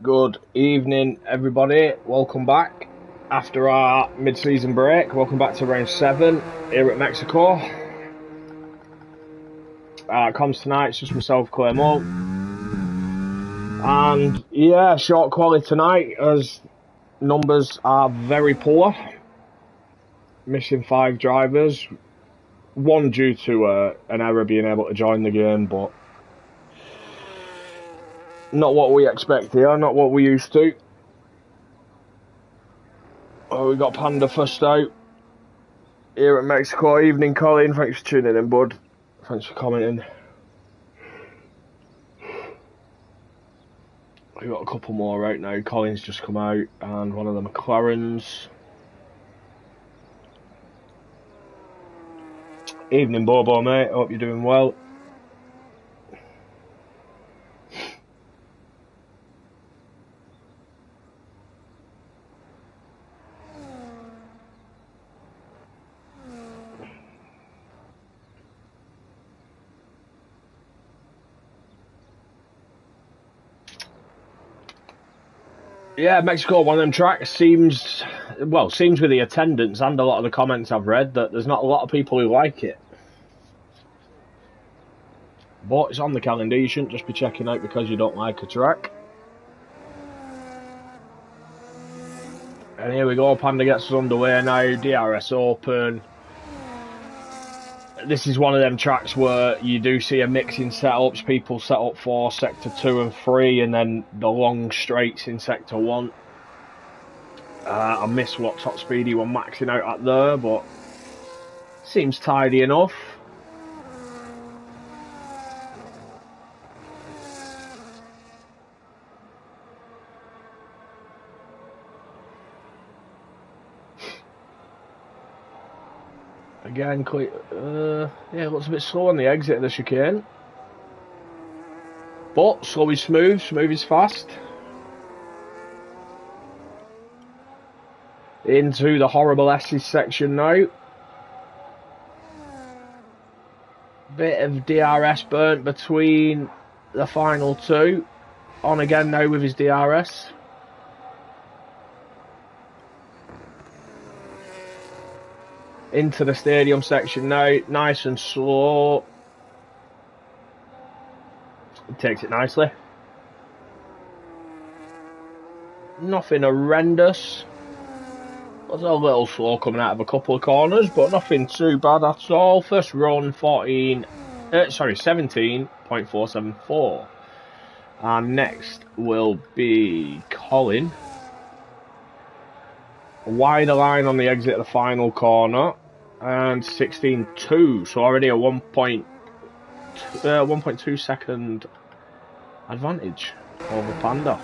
Good evening, everybody. Welcome back after our mid-season break. Welcome back to round 7 here at Mexico. Comms tonight, it's just myself, Clay Moe. And yeah, short quality tonight as numbers are very poor. Missing 5 drivers. One due to an error being able to join the game, but not what we expect here, not what we used to. Oh, we got Panda first out here at Mexico. Evening, Colin. Thanks for tuning in, bud. Thanks for commenting. We got a couple more out now. Colin's just come out, and one of the McLarens. Evening, Bobo, mate. Hope you're doing well. Yeah, Mexico, one of them tracks seems with the attendance and a lot of the comments I've read that there's not a lot of people who like it. But it's on the calendar, you shouldn't just be checking out because you don't like a track. And here we go, Panda gets us underway now, DRS open. This is one of them tracks where you do see a mix in setups. People set up for sector 2 and 3 and then the long straights in sector 1. I missed what top speed he was maxing out at there, but seems tidy enough. Again, yeah, it looks a bit slow on the exit of the chicane. But slow is smooth, smooth is fast. Into the horrible S's section now. Bit of DRS burnt between the final 2. On again now with his DRS. Into the stadium section now, nice and slow. He takes it nicely. Nothing horrendous. Was a little slow coming out of a couple of corners, but nothing too bad at all. First run 17.474. And next will be Colin. Wider line on the exit of the final corner. And 16.2, so already a 1.2 second advantage over Panda.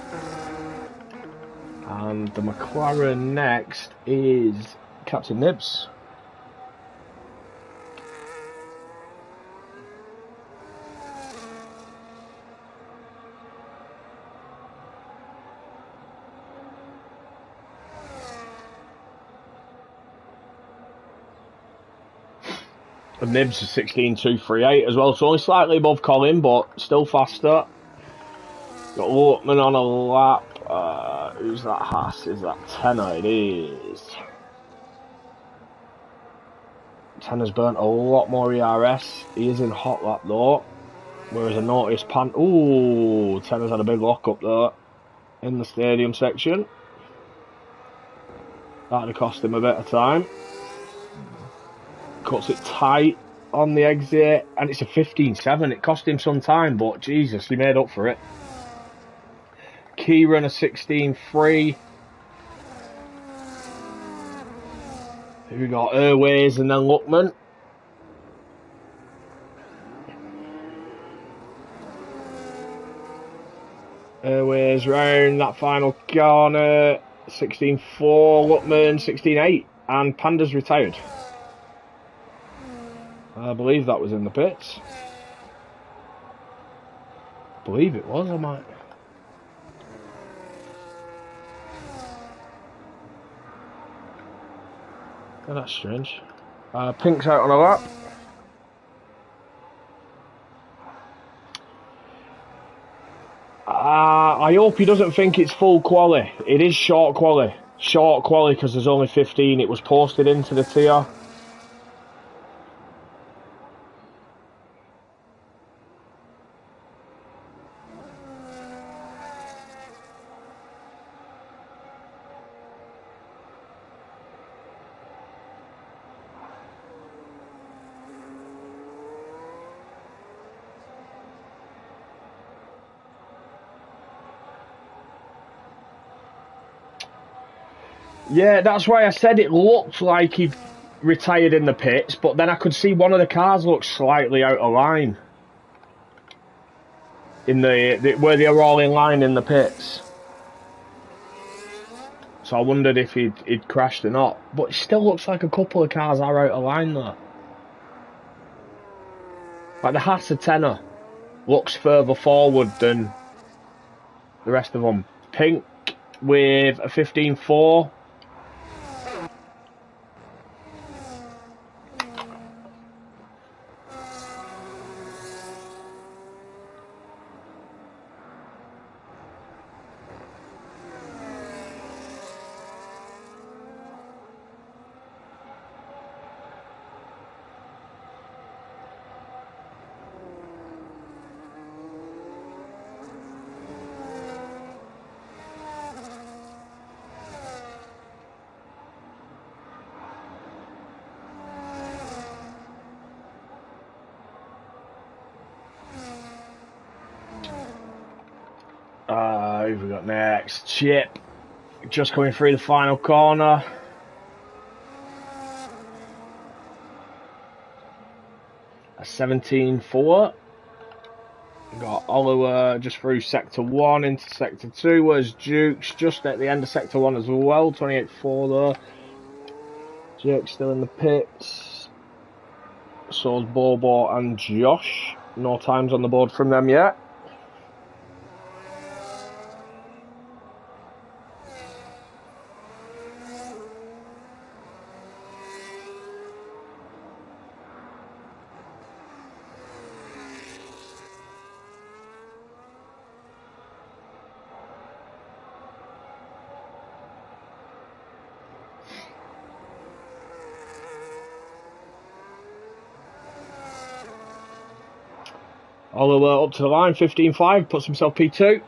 And the McLaren next is Captain Nibs. And Nibs is 16.238 as well, so only slightly above Colin, but still faster. Got Lookman on a lap. Who's that Haas? Is that Tenner? It is. Tenner's burnt a lot more ERS. He is in hot lap though. Whereas I noticed ooh, Tenner's had a big lock up there in the stadium section. That'd have cost him a bit of time. Cuts it tight on the exit, and it's a 15.7. It cost him some time, but Jesus, he made up for it. Kieran a 16.3. We got Airways and then Lookman. Airways round that final corner. 16.4. Lookman 16.8, and Panda's retired. I believe that was in the pits. I believe it was, I might. Oh, that's strange. Pink's out on a lap. I hope he doesn't think it's full quali. It is short quali. Short quali because there's only 15. It was posted into the tier. Yeah, that's why I said it looked like he'd retired in the pits, but then I could see one of the cars looked slightly out of line. In the where they were all in line in the pits. So I wondered if he'd crashed or not. But it still looks like a couple of cars are out of line though. Like the Haas tenner looks further forward than the rest of them. Pink with a 15.4. Who have we got next? Chip. Just coming through the final corner. A 17.4. Got Oliver just through sector 1 into sector 2. Where's Jukes? Just at the end of sector 1 as well. 28.4 there. Jake's still in the pits. So's Bobo and Josh. No times on the board from them yet. Oliver up to the line, 15.5, puts himself P2.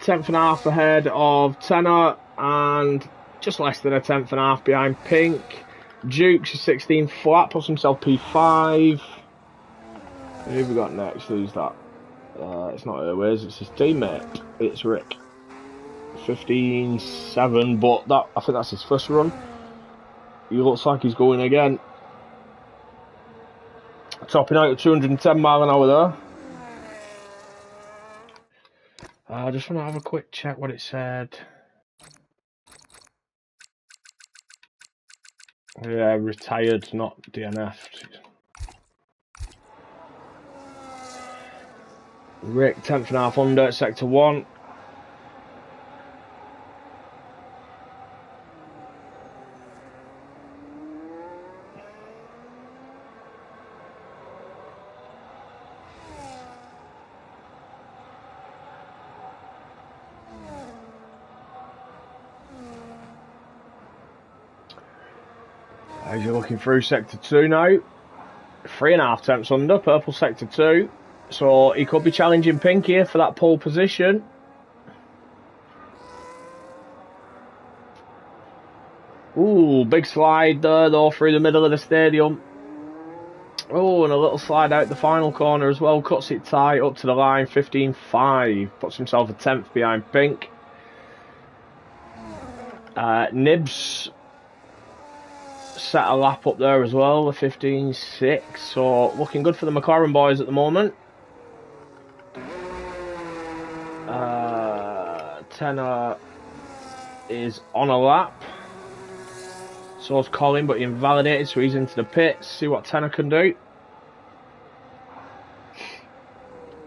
10th and a half ahead of Tenor, and just less than a 10th and a half behind Pink. Jukes is 16 flat, puts himself P5. Who have we got next? Who's that? It's not Airways, it's his teammate. It's Rick. 15.7, but that I think that's his first run. He looks like he's going again. Topping out at 210 mile an hour there. I just want to have a quick check what it said. Yeah, retired, not DNF'd. Rick, 10th and a half under, sector 1. As you're looking through sector 2 now, 3.5 tenths under, purple sector 2, so he could be challenging Pink here for that pole position. Ooh, big slide there though through the middle of the stadium. Oh, and a little slide out the final corner as well, cuts it tight up to the line, 15.5, puts himself a 10th behind Pink. Nibs set a lap up there as well, a 15.6, so looking good for the McLaren boys at the moment. Tenor is on a lap, so's Colin, but he invalidated, so he's into the pits. See what Tenor can do.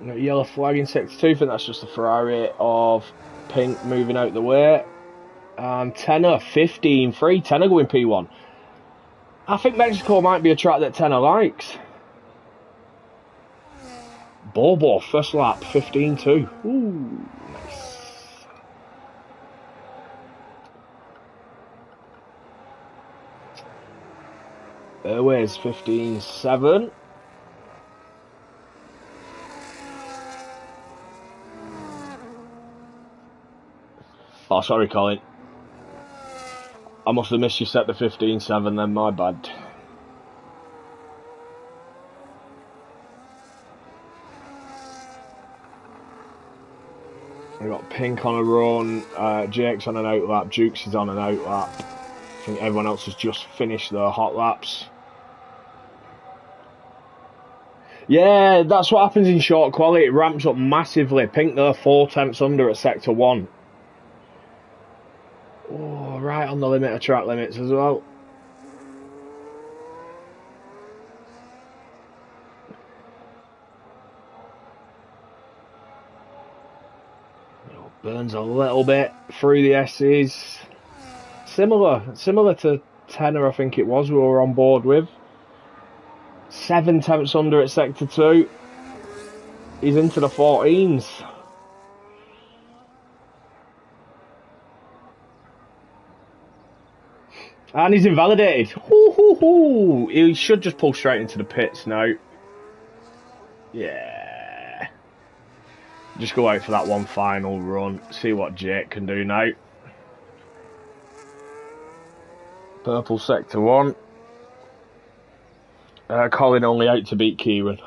Yellow flag in sector 2, I think that's just the Ferrari of Pink moving out the way. And Tenor 15.3, Tenor going P1. I think Mexico might be a track that Tenor likes. Bobo, first lap, 15.2. Ooh, nice. Airways, 15.7. Oh, sorry, Colin. I must have missed you set the 15.7 then, my bad. We got Pink on a run, Jake's on an outlap, Jukes is on an outlap. I think everyone else has just finished their hot laps. Yeah, that's what happens in short quality. It ramps up massively. Pink there 4 tenths under at sector 1. Oh, right on the limit of track limits as well. Burns a little bit through the S's. Similar to Tenor, I think it was, we were on board with. 7 tenths under at sector 2. He's into the 14s. And he's invalidated. Hoo. He should just pull straight into the pits now. Yeah. Just go out for that one final run. See what Jake can do now. Purple sector 1. Colin only out to beat Kieran.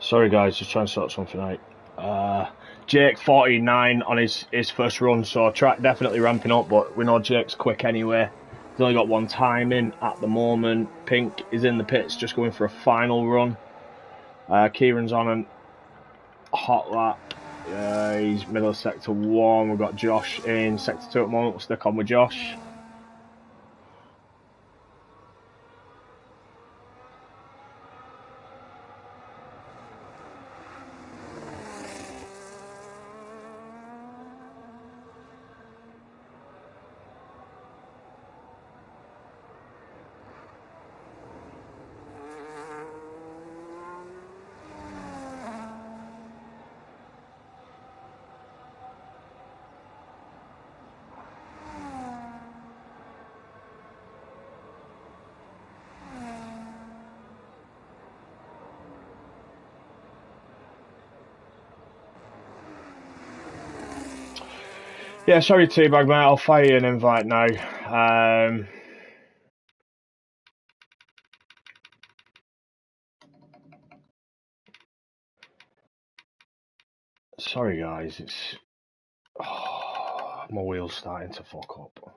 Sorry guys, just trying to sort something out. Jake 49 on his first run, so track definitely ramping up, but we know Jake's quick anyway. He's only got one time in at the moment. Pink is in the pits just going for a final run. Kieran's on a hot lap. He's middle of sector 1. We've got Josh in sector 2 at the moment. We'll stick on with Josh. Yeah, sorry, Teabag, mate. I'll fire you an invite now. Sorry, guys. It's my wheel's starting to fuck up.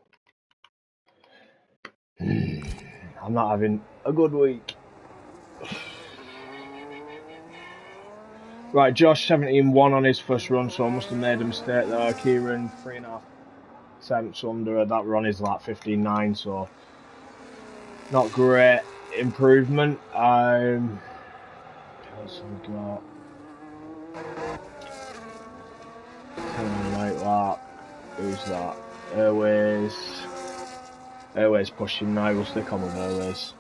I'm not having a good week. Right, Josh 17-1 on his first run, so I must have made a mistake there. Kieran 3.5 attempts under. That run is like 15-9, so not great improvement. What else have we got? Something like that. Who's that? Airways. Airways pushing now. We'll stick on with Airways.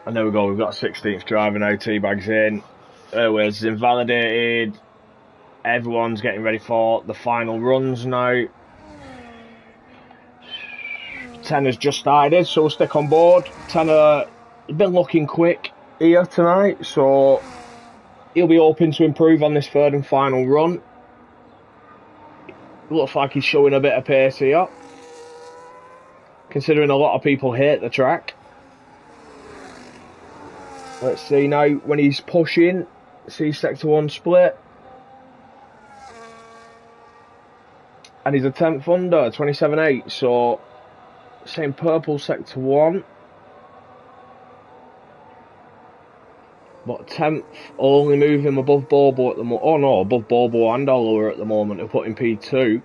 And there we go, we've got 16th driver now, Teabag's in. Airways is invalidated. Everyone's getting ready for the final runs now. 10 has just started, so we'll stick on board. 10 has been looking quick here tonight, so he'll be hoping to improve on this third and final run. Looks like he's showing a bit of pace here, considering a lot of people hate the track. Let's see now when he's pushing. See sector 1 split. And he's a 10th under, 27.8. So, same purple sector 1. But 10th only move him above Bobo at the moment. Oh no, above Bobo and Oliver at the moment. He'll put in P2.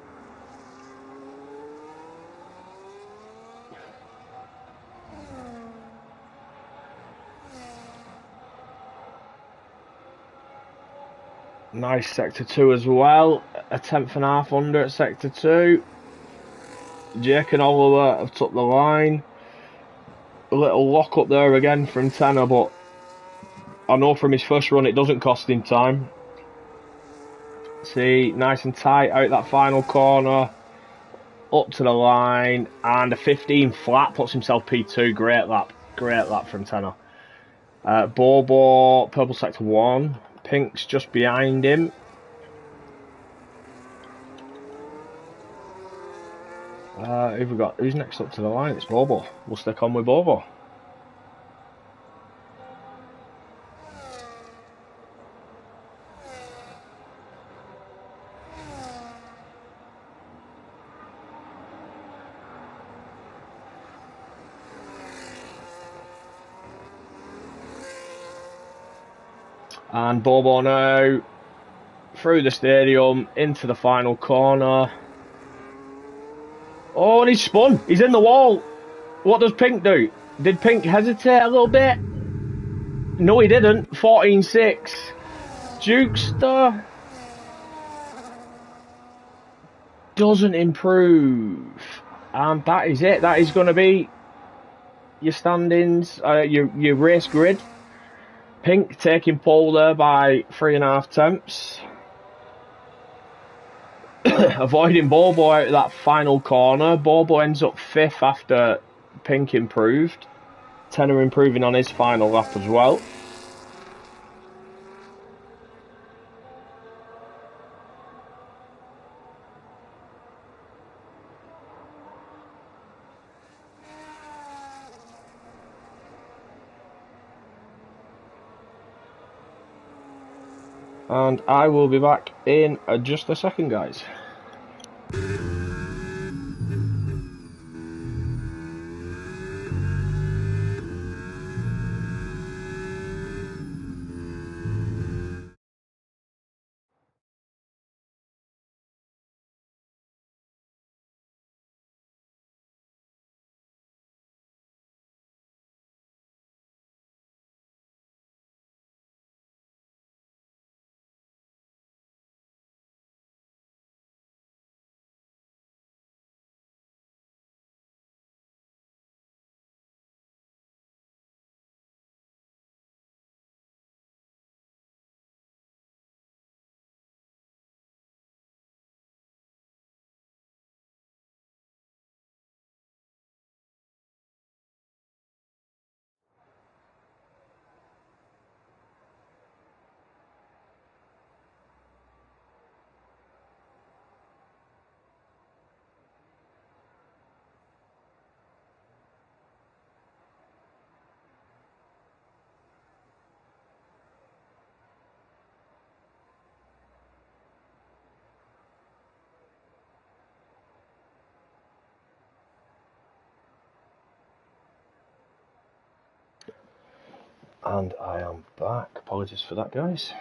Nice sector 2 as well. A 10th and a half under at sector 2. Jake and Oliver have took the line. A little lock up there again from Tanner, but I know from his first run it doesn't cost him time. See, nice and tight out that final corner. Up to the line, and a 15 flat puts himself P2. Great lap from Tanner. Bobo, purple sector 1. Pink's just behind him. Who've we got? Who's next up to the line? It's Bobo. We'll stick on with Bobo. And Bobo now through the stadium into the final corner. Oh, and he's spun. He's in the wall. What does Pink do? Did Pink hesitate a little bit? No, he didn't. 14.6. Jukester doesn't improve. And that is it. That is going to be your standings, your race grid. Pink taking pole there by 3.5 tenths. Avoiding Bobo out of that final corner. Bobo ends up 5th after Pink improved. Tanner improving on his final lap as well. And I will be back in just a second, guys. And I am back. Apologies for that, guys.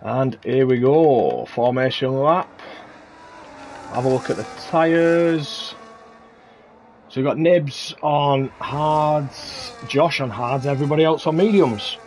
And here we go, formation lap. Have a look at the tyres. So we've got Nibs on hards, Josh on hards, everybody else on mediums.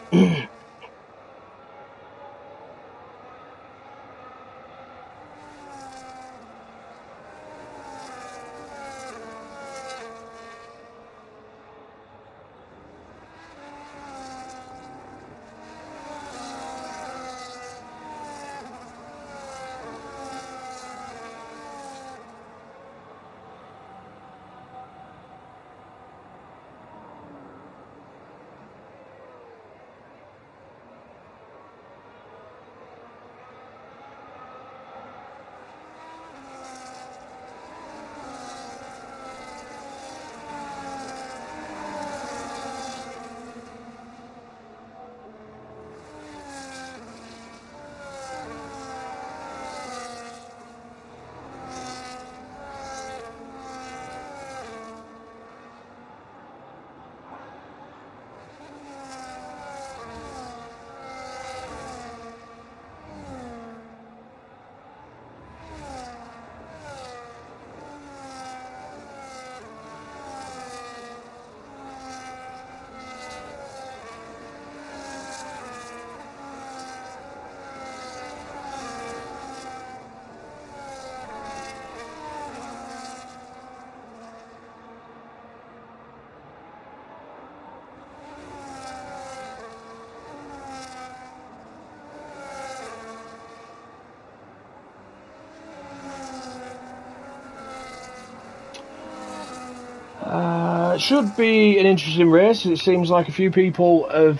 It should be an interesting race. It seems like a few people have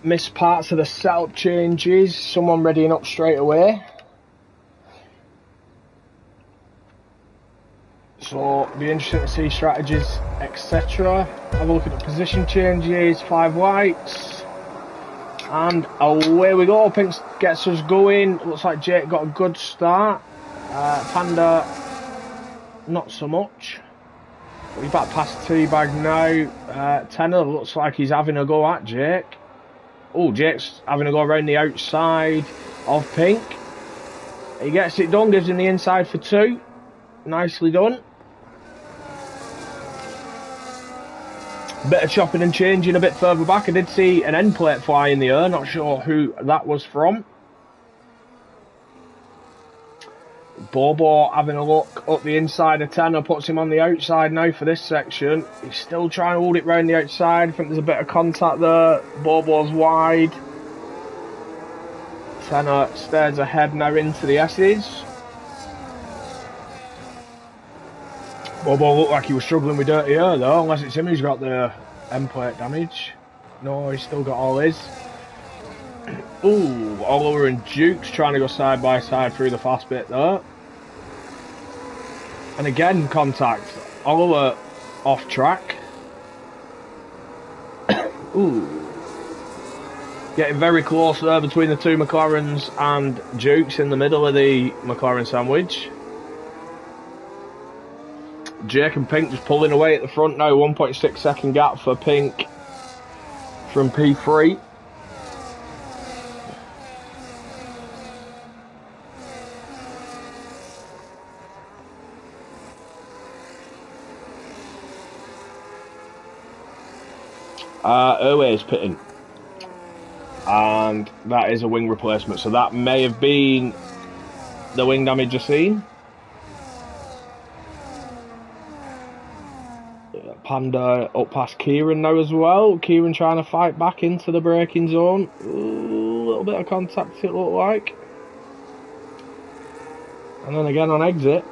missed parts of the setup changes. Someone readying up straight away. So it'll be interesting to see strategies, etc. Have a look at the position changes, 5 whites. And away we go. Pink gets us going. Looks like Jake got a good start. Panda, not so much. He's back past Teabag now. Tenor looks like he's having a go at Jake. Oh, Jake's having a go around the outside of Pink. He gets it done, gives him the inside for 2. Nicely done. Bit of chopping and changing a bit further back. I did see an end plate fly in the air. Not sure who that was from. Bobo having a look up the inside of Tenor, puts him on the outside now for this section. He's still trying to hold it round the outside. I think there's a bit of contact there. Bobo's wide. Tenor stares ahead now into the S's. Bobo looked like he was struggling with dirty air though, unless it's him who's got the end plate damage. No, he's still got all his. Ooh, Oliver and Duke's trying to go side by side through the fast bit there. And again, contact. Oliver off track. Ooh. Getting very close there between the 2 McLarens and Duke's in the middle of the McLaren sandwich. Jake and Pink just pulling away at the front now. 1.6 second gap for Pink from P3. Irway's pitting, and that is a wing replacement, so that may have been the wing damage you've seen. Panda up past Kieran now as well. Kieran trying to fight back into the braking zone. Ooh, a little bit of contact it looked like, and then again on exit.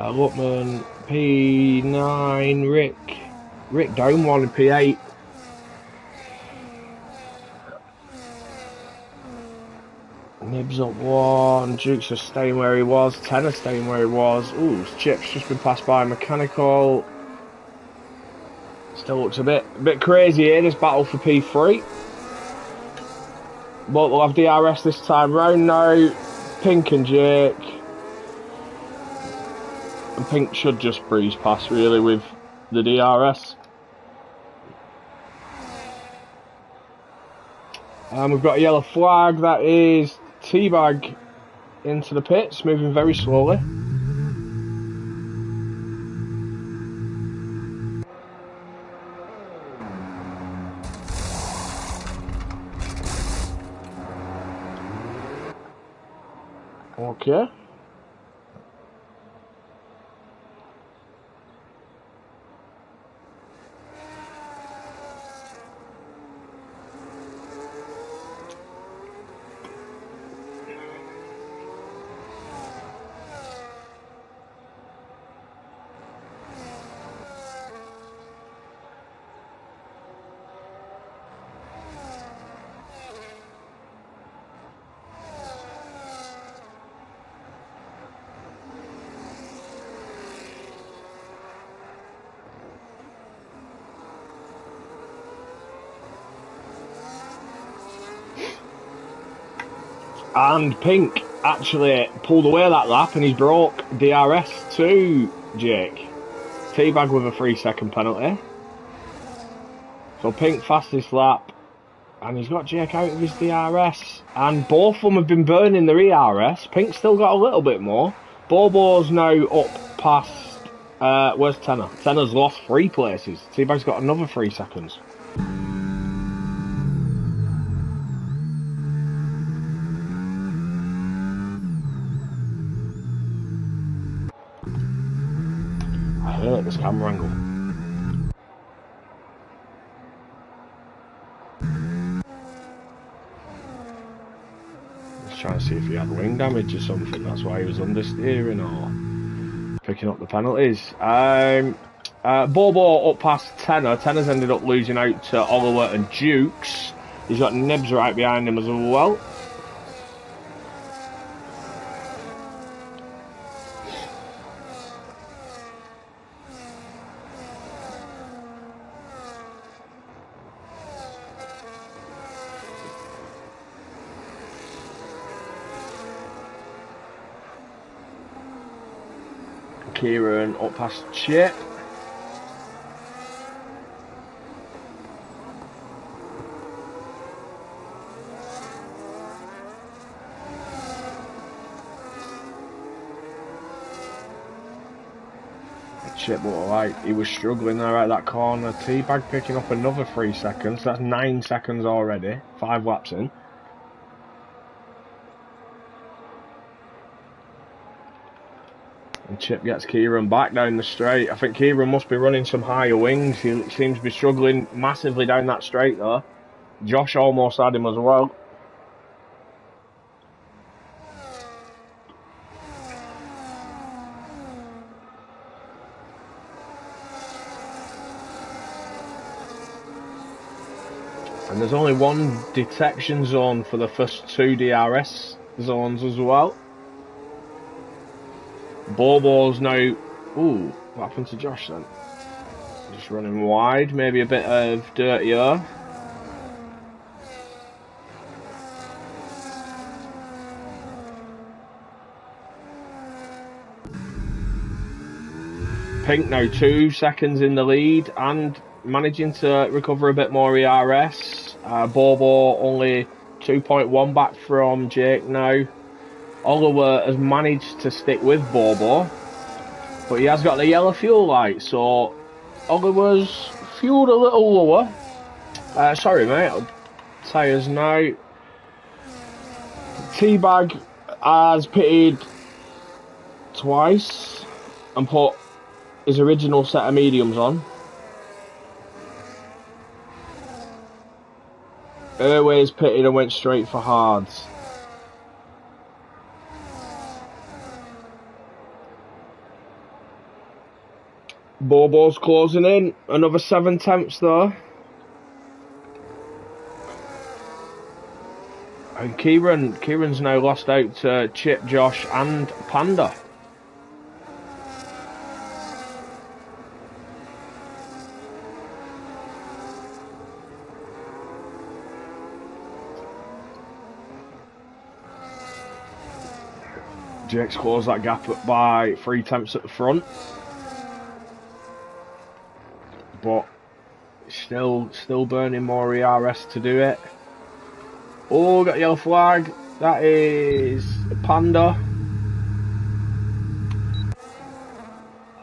Lookman, P9, Rick down one in P8. Nibs up one, Duke's just staying where he was, Tenor staying where he was. Ooh, Chip's just been passed by Mechanical. Still looks a bit crazy here, this battle for P3. But we'll have DRS this time round now. Pink and Jake. And Pink should just breeze past really with the DRS. And we've got a yellow flag, that is Teabag into the pits, moving very slowly. Okay. And Pink actually pulled away that lap and he's broke DRS to Jake. Teabag with a 3-second penalty. So Pink fastest lap. And he's got Jake out of his DRS. And both of them have been burning their ERS. Pink's still got a little bit more. Bobo's now up past... where's Tenor? Tenor's lost 3 places. Teabag's got another 3 seconds. I hate this camera angle. Just trying to see if he had wing damage or something. That's why he was understeering or picking up the penalties. Bobo up past Tenor. Tenor's ended up losing out to Oliver and Dukes. He's got Nibs right behind him as well. Kieran up past Chip. Chip looked like he was struggling there at that corner. Teabag picking up another 3 seconds. That's 9 seconds already. 5 laps in. And Chip gets Kieran back down the straight. I think Kieran must be running some higher wings. He seems to be struggling massively down that straight though. Josh almost had him as well. And there's only one detection zone for the first 2 DRS zones as well. Bobo's now... Ooh, what happened to Josh then? Just running wide, maybe a bit of dirty air. Pink now 2 seconds in the lead and managing to recover a bit more ERS. Bobo only 2.1 back from Jake now. Oliver has managed to stick with Bobo, but he has got the yellow fuel light, so Oliver's fueled a little lower. Sorry mate, tyres now. Teabag has pitted twice and put his original set of mediums on. Airways pitted and went straight for hards. Bobo's closing in, another 7 tenths though. And Kieran's now lost out to Chip, Josh and Panda. Jake's closed that gap up by 3 tenths at the front. But still burning more ERS to do it. Oh, got a yellow flag. That is Panda.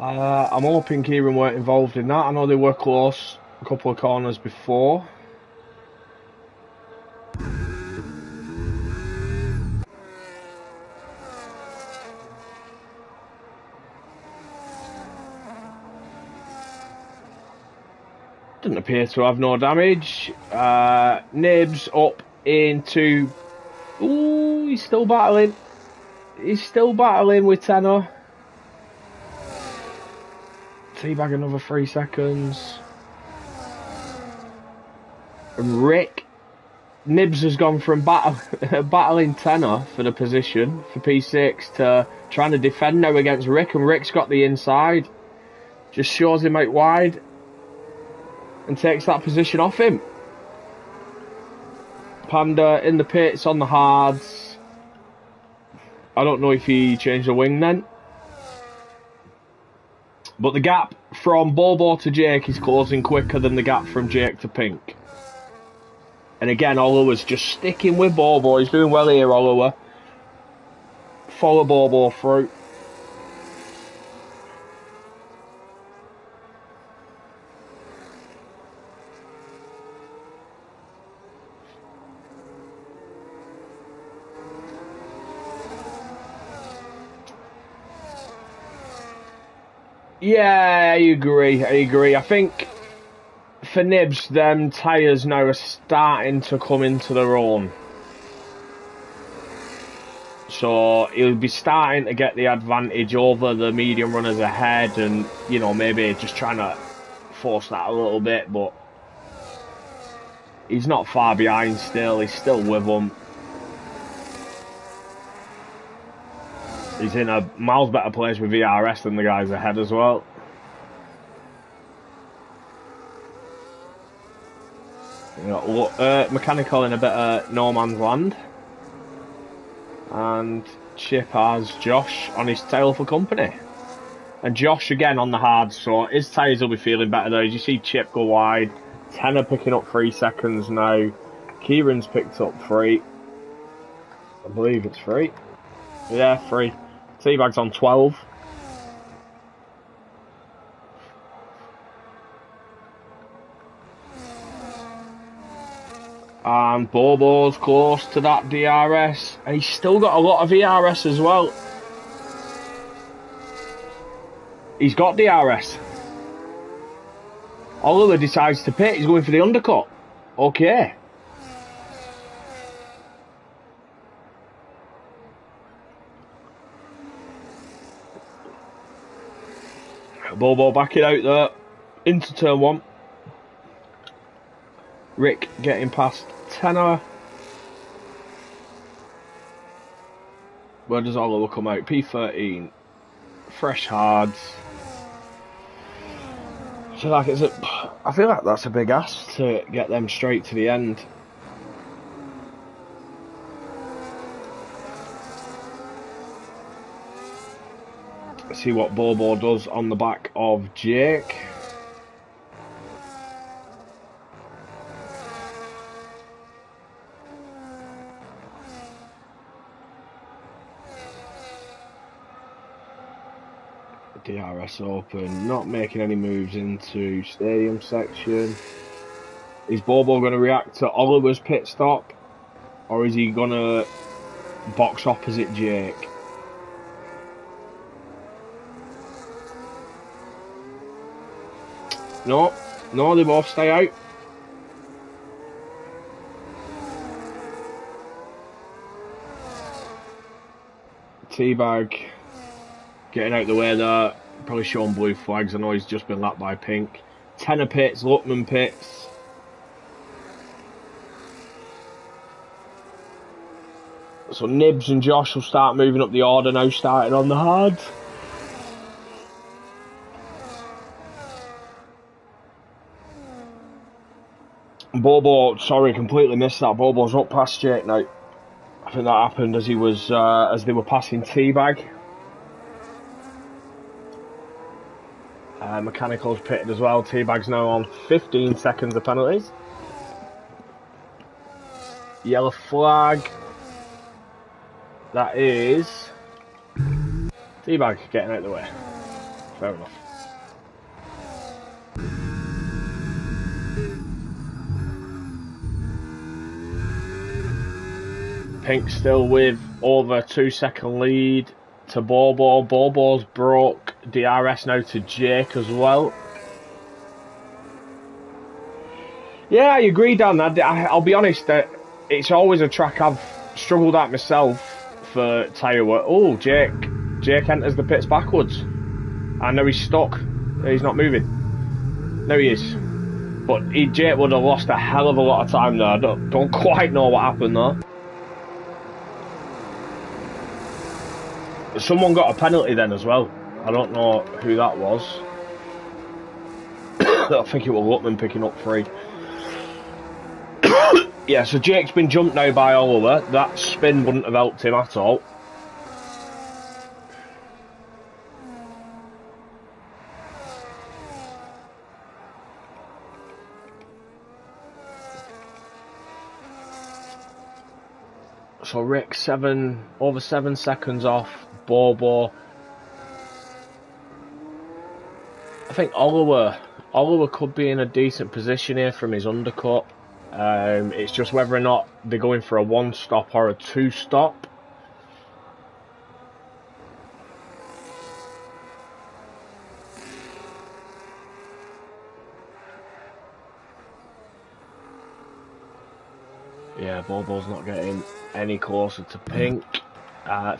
I'm hoping Kieran weren't involved in that. I know they were close a couple of corners before. Didn't appear to have no damage. Nibs up into... Ooh, he's still battling. He's still battling with Tenor. Teabag another 3 seconds. And Rick. Nibs has gone from battling Tenor for the position for P6 to trying to defend now against Rick, and Rick's got the inside. Just shows him out wide and takes that position off him. Panda in the pits on the hards. I don't know if he changed the wing then. But the gap from Bobo to Jake is closing quicker than the gap from Jake to Pink. And again, Oliver's just sticking with Bobo. He's doing well here, Oliver. Follow Bobo through. Yeah, I agree. I think for Nibs, them tyres now are starting to come into their own. So he'll be starting to get the advantage over the medium runners ahead, and, you know, maybe just trying to force that a little bit, but he's not far behind still. He's still with them. He's in a miles better place with VRS than the guys ahead as well. You know, Mechanical in a bit of no man's land. And Chip has Josh on his tail for company. And Josh again on the hard, so his tyres will be feeling better though. As you see Chip go wide. Tenor picking up 3 seconds now. Kieran's picked up 3. I believe it's 3. Yeah, 3. Teabag's on 12. And Bobo's close to that DRS. And he's still got a lot of ERS as well. He's got DRS. Oliver decides to pit. He's going for the undercut. Okay. Bobo backing out there. Into turn 1. Rick getting past Tenor. Where does Oliver come out? P13. Fresh hards. I feel like that's a big ask to get them straight to the end. Let's see what Bobo does on the back of Jake. DRS open, not making any moves into stadium section. Is Bobo going to react to Oliver's pit stop, or is he going to box opposite Jake? No, they both stay out. Teabag getting out the way there, probably showing blue flags. I know he's just been lapped by Pink. Tenor pits, Luckman pits. So Nibs and Josh will start moving up the order now, starting on the hards. Bobo, sorry, completely missed that. Bobo's up past Jake now. I think that happened as he was as they were passing Teabag. Mechanical's pitted as well. Teabag's now on 15 seconds of penalties. Yellow flag. That is Teabag getting out of the way. Fair enough. Pink still with over 2 second lead to Bobo. Bobo's broke DRS now to Jake as well. Yeah, I agree, Dan. I'll be honest, it's always a track I've struggled at myself for tyre work. Oh, Jake enters the pits backwards. I know he's stuck. He's not moving. No, he is. But Jake would have lost a hell of a lot of time there. I don't quite know what happened there. Someone got a penalty then as well. I don't know who that was. I think it was Lutman picking up 3. Yeah, so Jake's been jumped now by Oliver. That spin wouldn't have helped him at all. So Rick over 7 seconds off Bobo. I think Oliver could be in a decent position here from his undercut. It's just whether or not they're going for a 1 stop or a 2 stop. Yeah, Bobo's not getting any closer to Pink.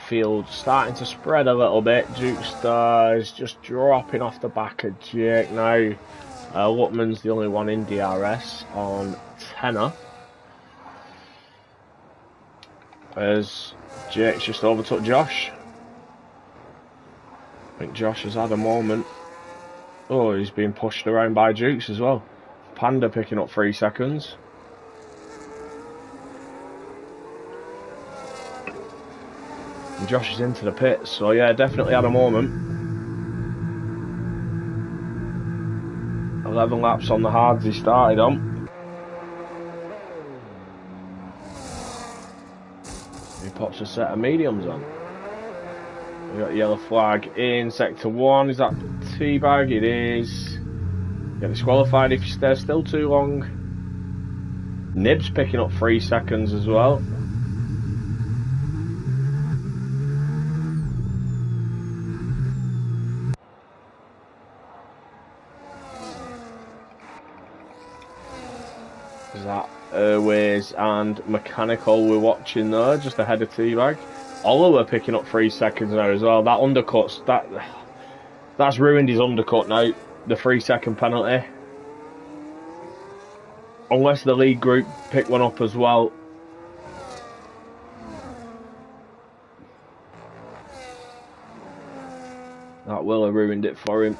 Field starting to spread a little bit. Jukestar is just dropping off the back of Jake now. Lutman's the only one in DRS on tenner. As Jake's just overtook Josh. I think Josh has had a moment. Oh, he's being pushed around by Jukes as well. Panda picking up 3 seconds. And Josh is into the pits, so yeah, definitely had a moment. 11 laps on the hards he started on. He pops a set of mediums on. We got a yellow flag in sector 1. Is that Teabag? It is. Get disqualified if you stay still too long. Nibs picking up 3 seconds as well. Is that Airways and Mechanical we're watching there, just ahead of Teabag. Oliver picking up 3 seconds now as well. That undercut's that's ruined his undercut now. The 3 second penalty. Unless the lead group pick one up as well. That will have ruined it for him.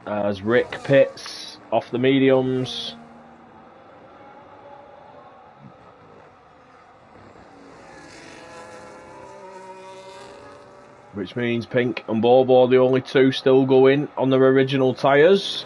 As Rick pits off the mediums. Which means Pink and Bobo are the only 2 still going on their original tyres.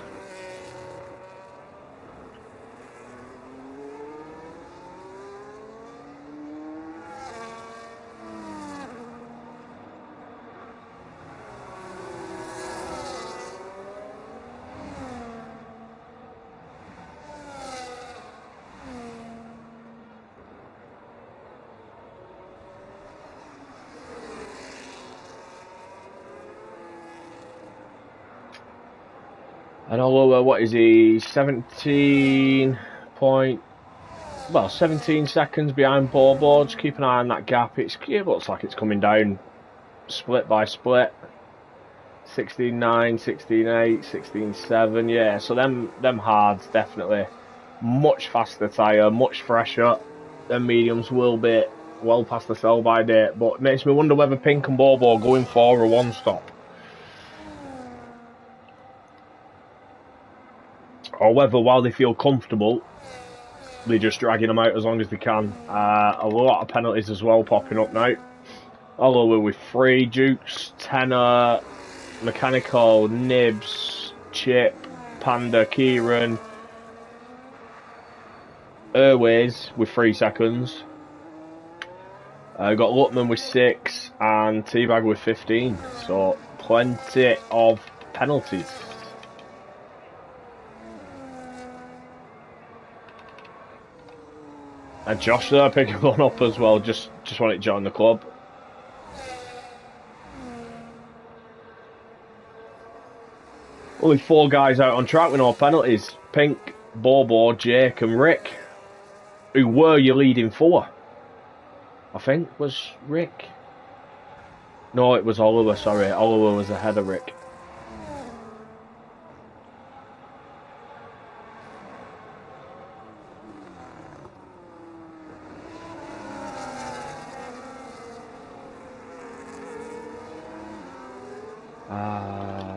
And Oliver, what is he? 17 seconds behind Bobo. Just keep an eye on that gap. It looks like it's coming down split by split. 16.9, 16.8, 16.7. Yeah, so them hards definitely much faster tyre, much fresher. Them mediums will be well past the sell-by date, but it makes me wonder whether Pink and Bobo are going for a one-stop. Or whether, while they feel comfortable, they're just dragging them out as long as they can. A lot of penalties as well popping up now. Although with 3, Dukes, Tenor, Mechanical, Nibs, Chip, Panda, Kieran, Airways with 3 seconds. Got Lutman with 6 and Teabag with 15. So plenty of penalties. And Josh there picking one up as well. Just wanted to join the club. Only 4 guys out on track with no penalties. Pink, Bobo, Jake and Rick. Who were you leading 4? I think was Rick. No, it was Oliver, sorry. Oliver was ahead of Rick.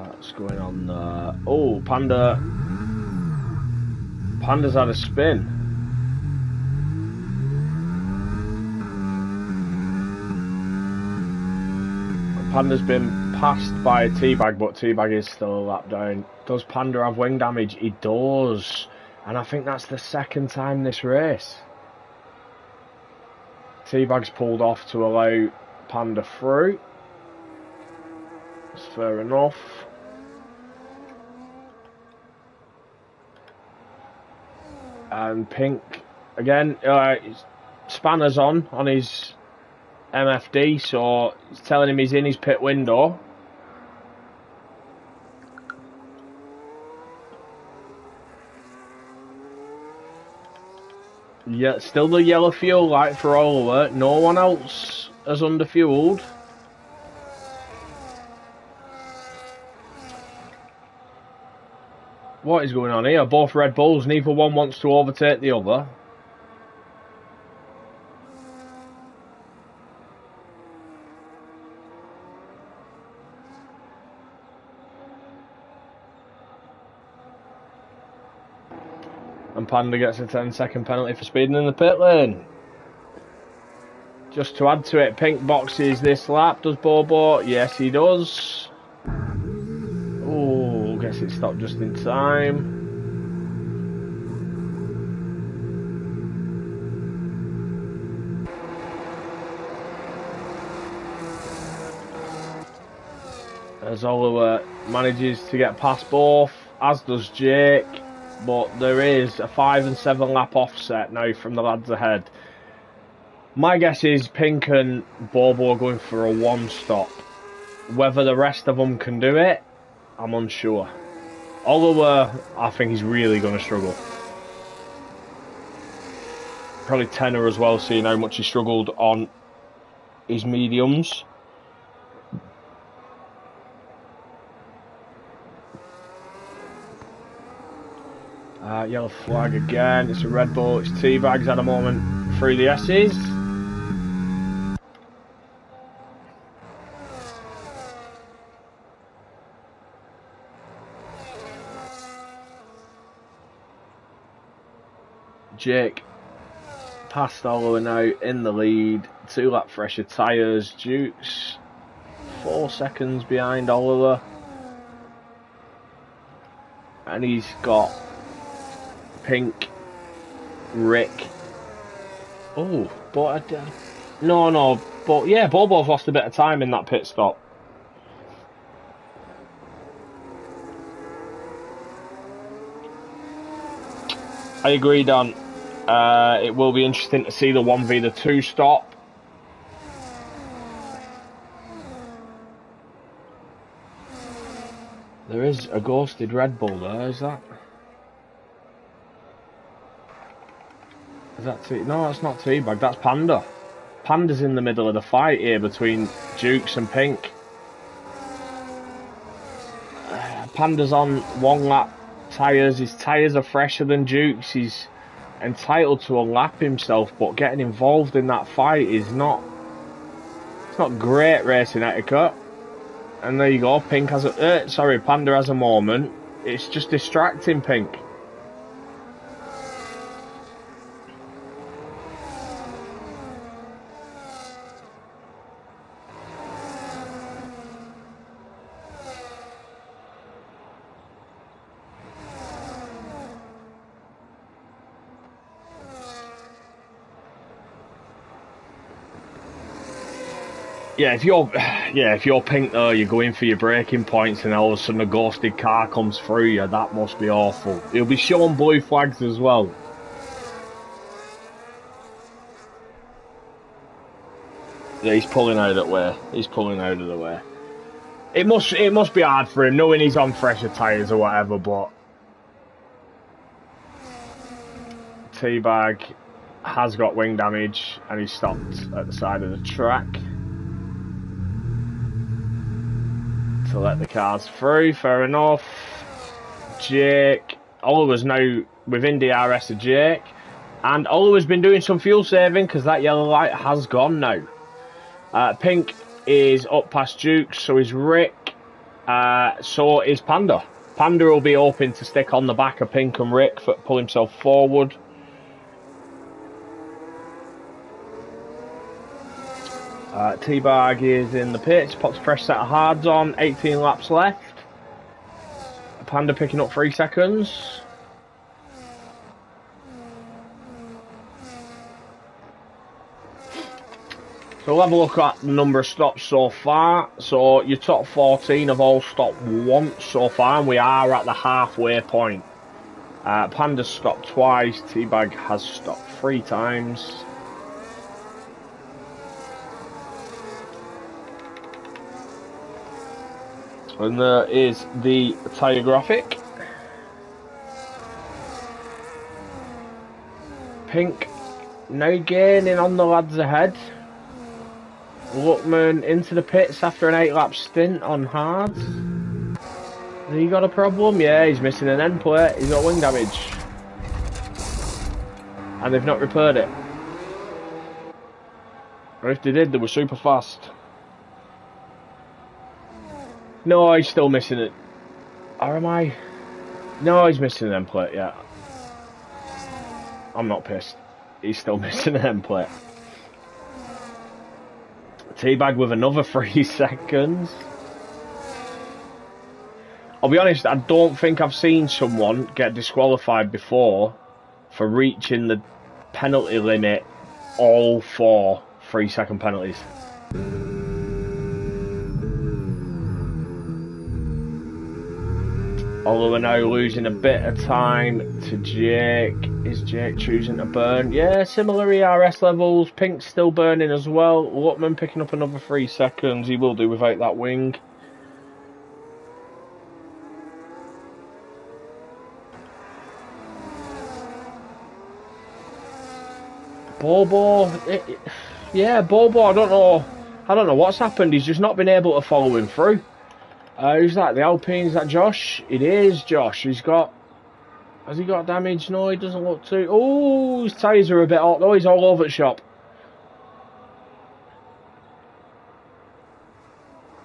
What's going on there? Oh, Panda's had a spin. Panda's been passed by a Teabag, but Teabag is still a lap down. Does Panda have wing damage? He does. And I think that's the 2nd time this race. Teabag's pulled off to allow Panda through. That's fair enough. And Pink, again, Spanner's on his MFD, so it's telling him he's in his pit window. Yeah, still the yellow fuel light for Oliver. No one else has underfueled. What is going on here? Both Red Bulls, neither one wants to overtake the other. And Panda gets a 10-second penalty for speeding in the pit lane. Just to add to it, Pink boxes this lap. Does Bobo? Yes, he does. Oh, guess it stopped just in time. As Oliver manages to get past both, as does Jake. But there is a 5 and 7 lap offset now from the lads ahead. My guess is Pink and Bobo are going for a one-stop. Whether the rest of them can do it, I'm unsure. Oliver, I think he's really going to struggle. Probably Tenor as well, seeing how much he struggled on his mediums. Yellow flag again. It's a Red Bull. It's Teabags at a moment through the S's. Jake past Oliver now in the lead. 2 lap fresher tyres. Dukes 4 seconds behind Oliver. And he's got Pink, Rick. Oh, but no, but yeah, Bobo's lost a bit of time in that pit stop. I agree, Dan. It will be interesting to see the 1v the 2 stop. There is a ghosted Red Bull there, is that? Is that no, that's not Teabag, that's Panda. Panda's in the middle of the fight here between Dukes and Pink. Panda's on 1 lap tyres. His tyres are fresher than Dukes. He's entitled to unlap himself, but getting involved in that fight is not, it's not great racing etiquette. And there you go, Pink has a, Panda has a moment. It's just distracting Pink. Yeah, if you're Pink though, you're going for your braking points and all of a sudden a ghosted car comes through you, that must be awful. He'll be showing blue flags as well. Yeah, he's pulling out of the way. He's pulling out of the way. It must be hard for him, knowing he's on fresher tyres or whatever, but Teabag has got wing damage and he's stopped at the side of the track to let the cars through. Fair enough. Jake, Oliver's now within DRS of Jake, and Oliver's been doing some fuel saving because that yellow light has gone now. Pink is up past Dukes, so is Rick, so is Panda. Panda will be hoping to stick on the back of Pink and Rick for pull himself forward. Teabag is in the pits, pops a fresh set of hards on, 18 laps left. Panda picking up 3 seconds. So we'll have a look at the number of stops so far. So your top 14 have all stopped once so far, and we are at the halfway point. Panda's stopped twice, Teabag has stopped 3 times. And there is the tyre graphic. Pink now gaining on the lads ahead. Luckman into the pits after an 8-lap stint on hards. Has he got a problem? Yeah, he's missing an end plate. He's got wing damage. And they've not repaired it. Or if they did, they were super fast. No, he's still missing it. Or am I? No, he's missing an end plate, yeah. I'm not pissed. He's still missing an end plate. Teabag with another 3 seconds. I'll be honest, I don't think I've seen someone get disqualified before for reaching the penalty limit all 4 3-second penalties. Although we're now losing a bit of time to Jake. Is Jake choosing to burn? Yeah, similar ERS levels. Pink's still burning as well. Luckman picking up another 3 seconds. He will do without that wing. Bobo. Yeah, Bobo, I don't know what's happened. He's just not been able to follow him through. Who's that? The Alpine? Is that Josh? It is Josh. Has he got damage? No, he doesn't look too. Oh, his tyres are a bit hot though. He's all over the shop.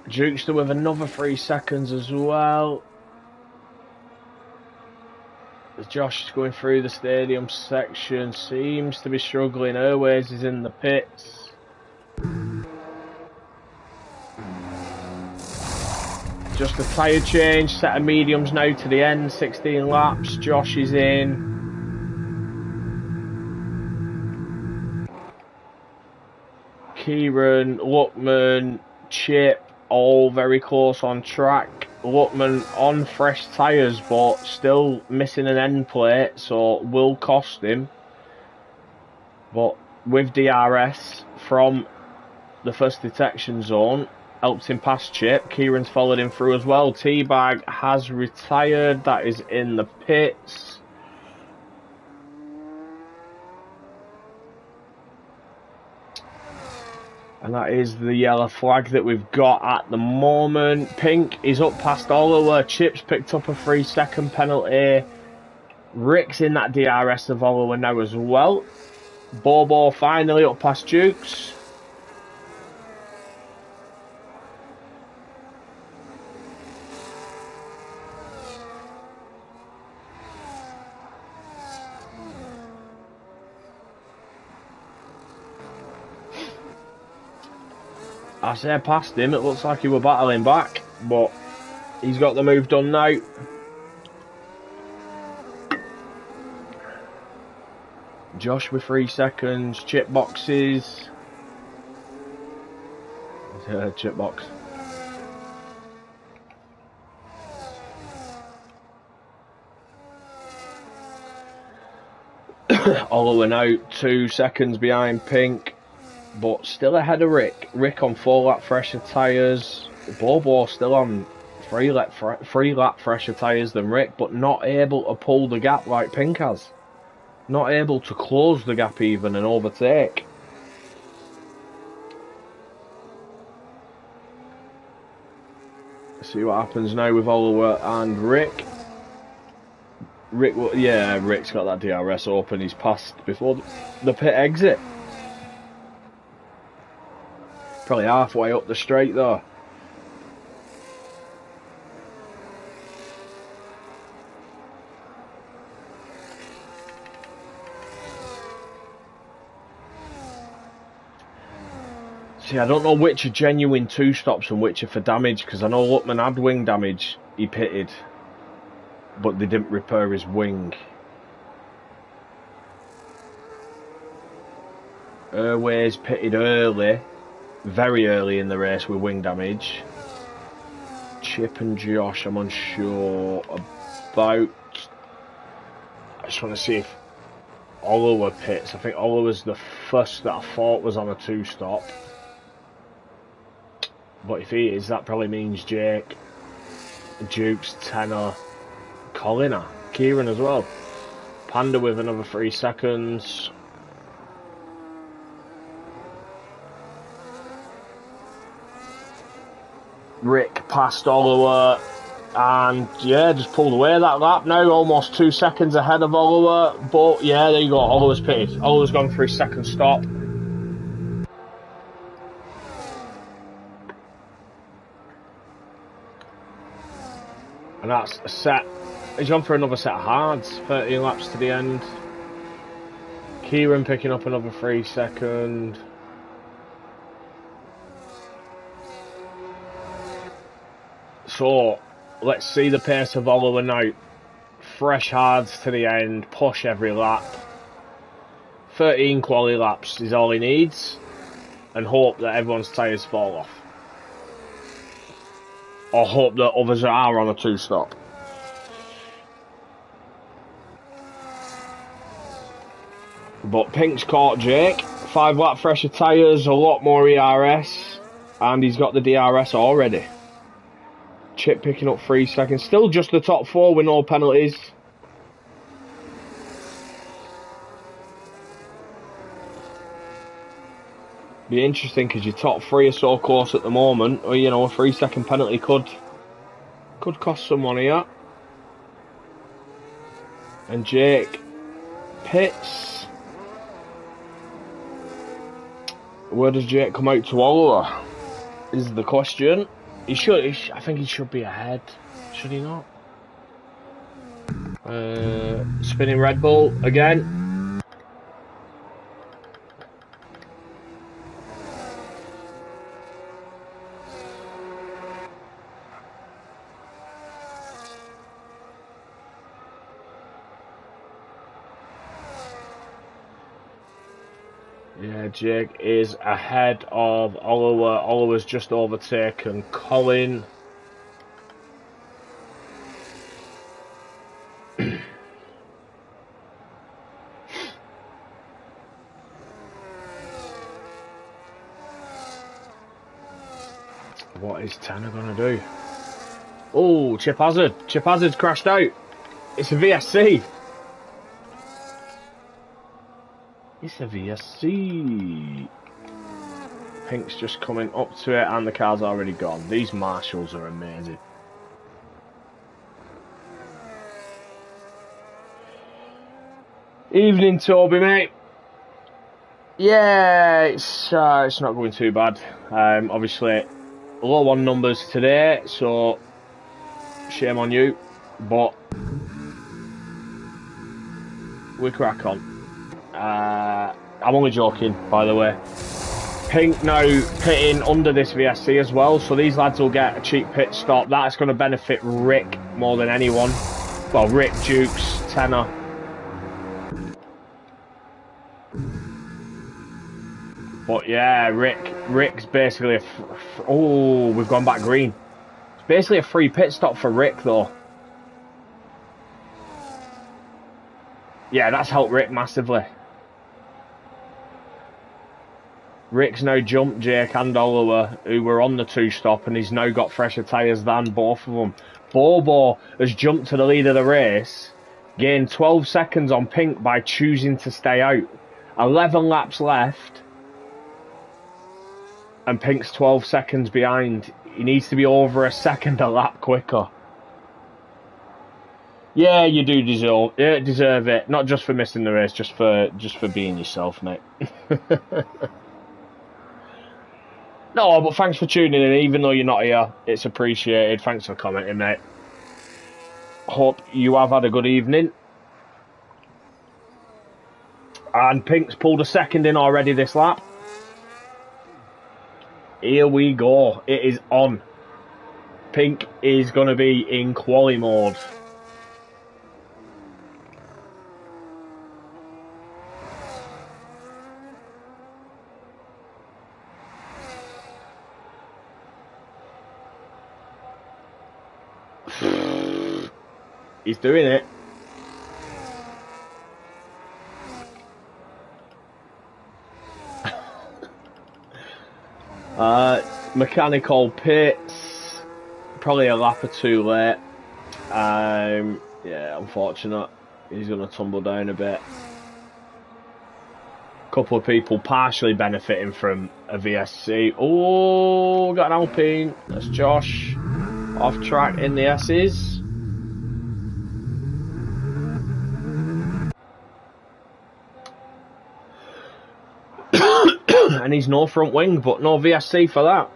Jukester with another 3 seconds as well. As Josh is going through the stadium section, seems to be struggling. Airways is in the pits. Just a tyre change, set of mediums now to the end, 16 laps. Josh is in. Kieran, Luckman, Chip, all very close on track. Luckman on fresh tyres, but still missing an end plate, so will cost him. But with DRS from the first detection zone, helps him past Chip. Kieran's followed him through as well. Teabag has retired. That is in the pits. And that is the yellow flag that we've got at the moment. Pink is up past Oliver. Chip's picked up a 3-second penalty. Rick's in that DRS of Oliver now as well. Bobo finally up past Dukes. I say past him, it looks like he were battling back, but he's got the move done now. Josh with 3 seconds, chip boxes. Chip box. Oliver now 2 seconds behind Pink, but still ahead of Rick. Rick on 4 lap fresher tyres. Bobo still on 3 lap fresher tyres than Rick, but not able to pull the gap like Pink has. Not able to close the gap even and overtake. See what happens now with Oliver and Rick. Rick's got that DRS open. He's passed before the pit exit. Probably halfway up the straight though. See, I don't know which are genuine 2-stops and which are for damage, because I know Luckman had wing damage, he pitted, but they didn't repair his wing. Airways pitted early, very early in the race with wing damage. Chip and Josh, I'm unsure about. I just want to see if Oliver pits. I think Oliver's the first that I thought was on a 2-stop. But if he is, that probably means Jake, Dukes, Tenor, Colliner, Kieran as well. Panda with another 3 seconds. Rick passed Oliver and yeah, just pulled away that lap now, almost 2 seconds ahead of Oliver. But yeah, there you go, Oliver's pitted. Oliver's gone for his 2nd stop. And that's a set. He's gone for another set of hards. 13 laps to the end. Kieran picking up another 3 seconds. So, let's see the pace of Oliver now. Fresh hards to the end. Push every lap. 13 quality laps is all he needs. And hope that everyone's tyres fall off. Or hope that others are on a 2-stop. But Pink's caught Jake. 5 lap fresher tyres, a lot more ERS. And he's got the DRS already. Chip picking up 3 seconds. Still just the top 4 with no penalties. Be interesting because your top 3 are so close at the moment. Or, you know, a 3-second penalty could cost someone here. And Jake pits. Where does Jake come out to Oliver? Is the question. I think he should be ahead. Should he not? Spinning Red Bull again. Yeah, Jake is ahead of Oliver. Oliver's just overtaken Colin. What is Tanner going to do? Oh, Chip Hazard. Chip Hazard's crashed out. It's a VSC. It's a VSC. Pink's just coming up to it and the car's already gone. These marshals are amazing. Evening, Toby, mate. Yeah, it's not going too bad. Obviously, low on numbers today, so shame on you. But we crack on. I'm only joking, by the way. Pink now pitting under this VSC as well, so these lads will get a cheap pit stop. That's going to benefit Rick more than anyone. Well, Rick, Dukes, Tenor. But yeah, Rick's basically oh, we've gone back green. It's basically a free pit stop for Rick, though. Yeah, that's helped Rick massively. Rick's now jumped Jake and Oliver, who were on the 2-stop, and he's now got fresher tyres than both of them. Bobo has jumped to the lead of the race, gained 12 seconds on Pink by choosing to stay out. 11 laps left, and Pink's 12 seconds behind. He needs to be over a second a lap quicker. Yeah, you do deserve it. Not just for missing the race, just for being yourself, mate. No, but thanks for tuning in, even though you're not here. It's appreciated. Thanks for commenting, mate. Hope you have had a good evening. And Pink's pulled a second in already this lap. Here we go. It is on. Pink is going to be in quali mode. He's doing it. Mechanical pits. Probably a lap or two late. Yeah, unfortunate. He's going to tumble down a bit. Couple of people partially benefiting from a VSC. Oh, got an Alpine. That's Josh. Off track in the S's. And he's no front wing, but no VSC for that.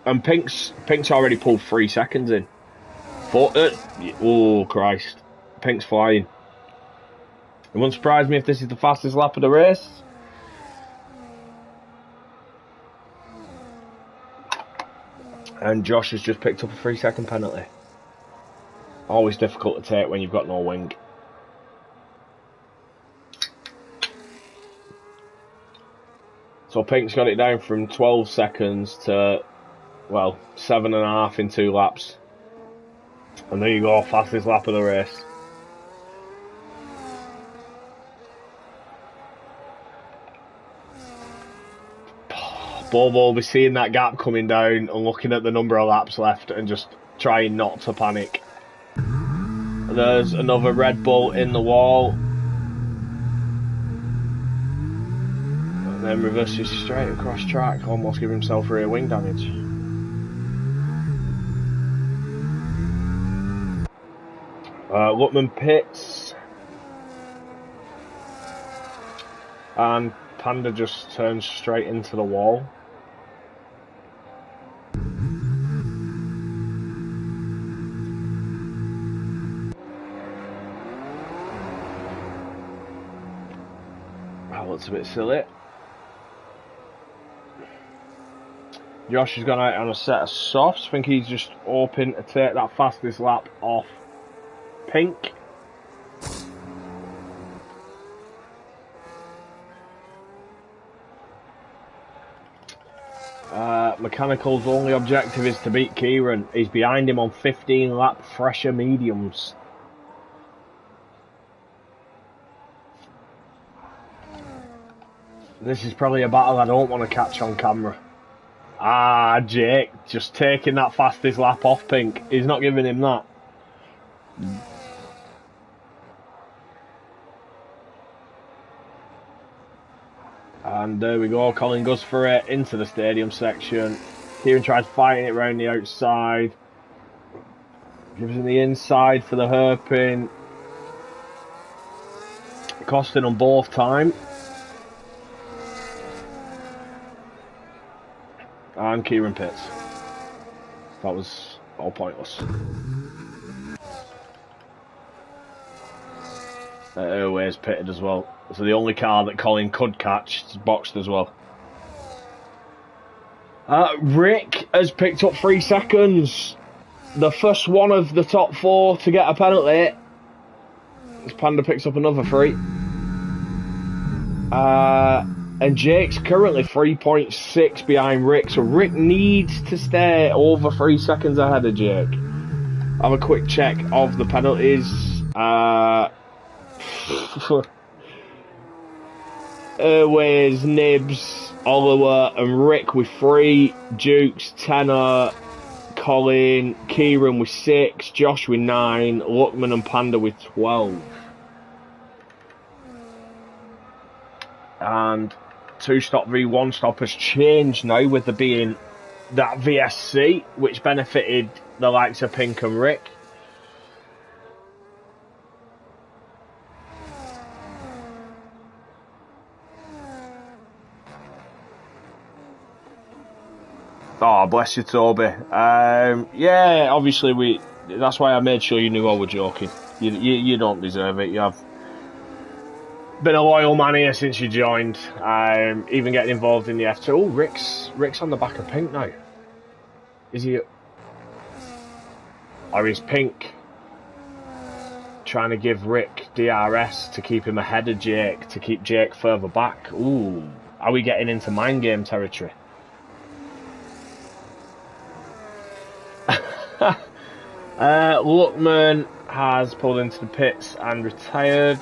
And Pink's already pulled 3 seconds in. Oh, Christ. Pink's flying. It wouldn't surprise me if this is the fastest lap of the race. And Josh has just picked up a 3-second penalty. Always difficult to take when you've got no wing. So Pink's got it down from 12 seconds to, well, 7.5 in 2 laps. And there you go, fastest lap of the race. Bobo will be seeing that gap coming down and looking at the number of laps left and just trying not to panic. There's another Red Bull in the wall. And then reverses straight across track, almost giving himself rear wing damage. Lutman pits. And Panda just turns straight into the wall. That looks a bit silly. Josh has gone out on a set of softs. I think he's just hoping to take that fastest lap off Pink. Mechanical's only objective is to beat Kieran. He's behind him on 15 lap fresher mediums. This is probably a battle I don't want to catch on camera. Ah, Jake just taking that fastest lap off Pink. He's not giving him that. And there we go, Colin goes for it into the stadium section. Kieran tries fighting it around the outside. Gives him the inside for the hairpin. costing them both time. And Kieran pits. That was all pointless. Airways pitted as well. So the only car that Colin could catch is boxed as well. Rick has picked up 3 seconds. The first one of the top 4 to get a penalty. Panda picks up another 3. And Jake's currently 3.6 behind Rick. So Rick needs to stay over 3 seconds ahead of Jake. Have a quick check of the penalties. Airways, Nibs, Oliver and Rick with 3. Dukes, Tenor, Colin, Kieran with 6, Josh with 9, Luckman and Panda with 12. And 2-stop v 1-stop has changed now, with there being that VSC, which benefited the likes of Pink and Rick. Oh, bless you, Toby. Yeah, obviously that's why I made sure you knew I was joking. You don't deserve it. You have been a loyal man here since you joined. Even getting involved in the F2. Oh, Rick's on the back of Pink now. Is he? Or is Pink trying to give Rick DRS to keep him ahead of Jake, to keep Jake further back? Ooh, are we getting into mind game territory? Luckman has pulled into the pits and retired.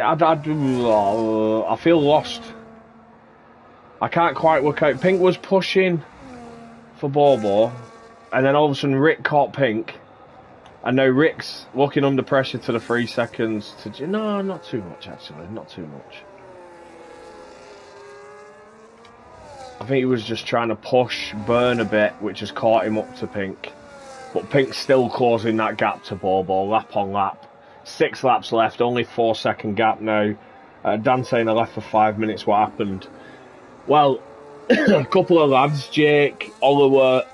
I feel lost. I can't quite work out. Pink was pushing for Bobo, and then all of a sudden Rick caught Pink. I know Rick's looking under pressure to the 3 seconds to... No, not too much, actually. Not too much. I think he was just trying to push, burn a bit, which has caught him up to Pink. But Pink's still closing that gap to Bobo, lap on lap. 6 laps left, only 4-second gap now. Dan saying I left for 5 minutes. What happened? Well, a couple of lads, Jake, Oliver,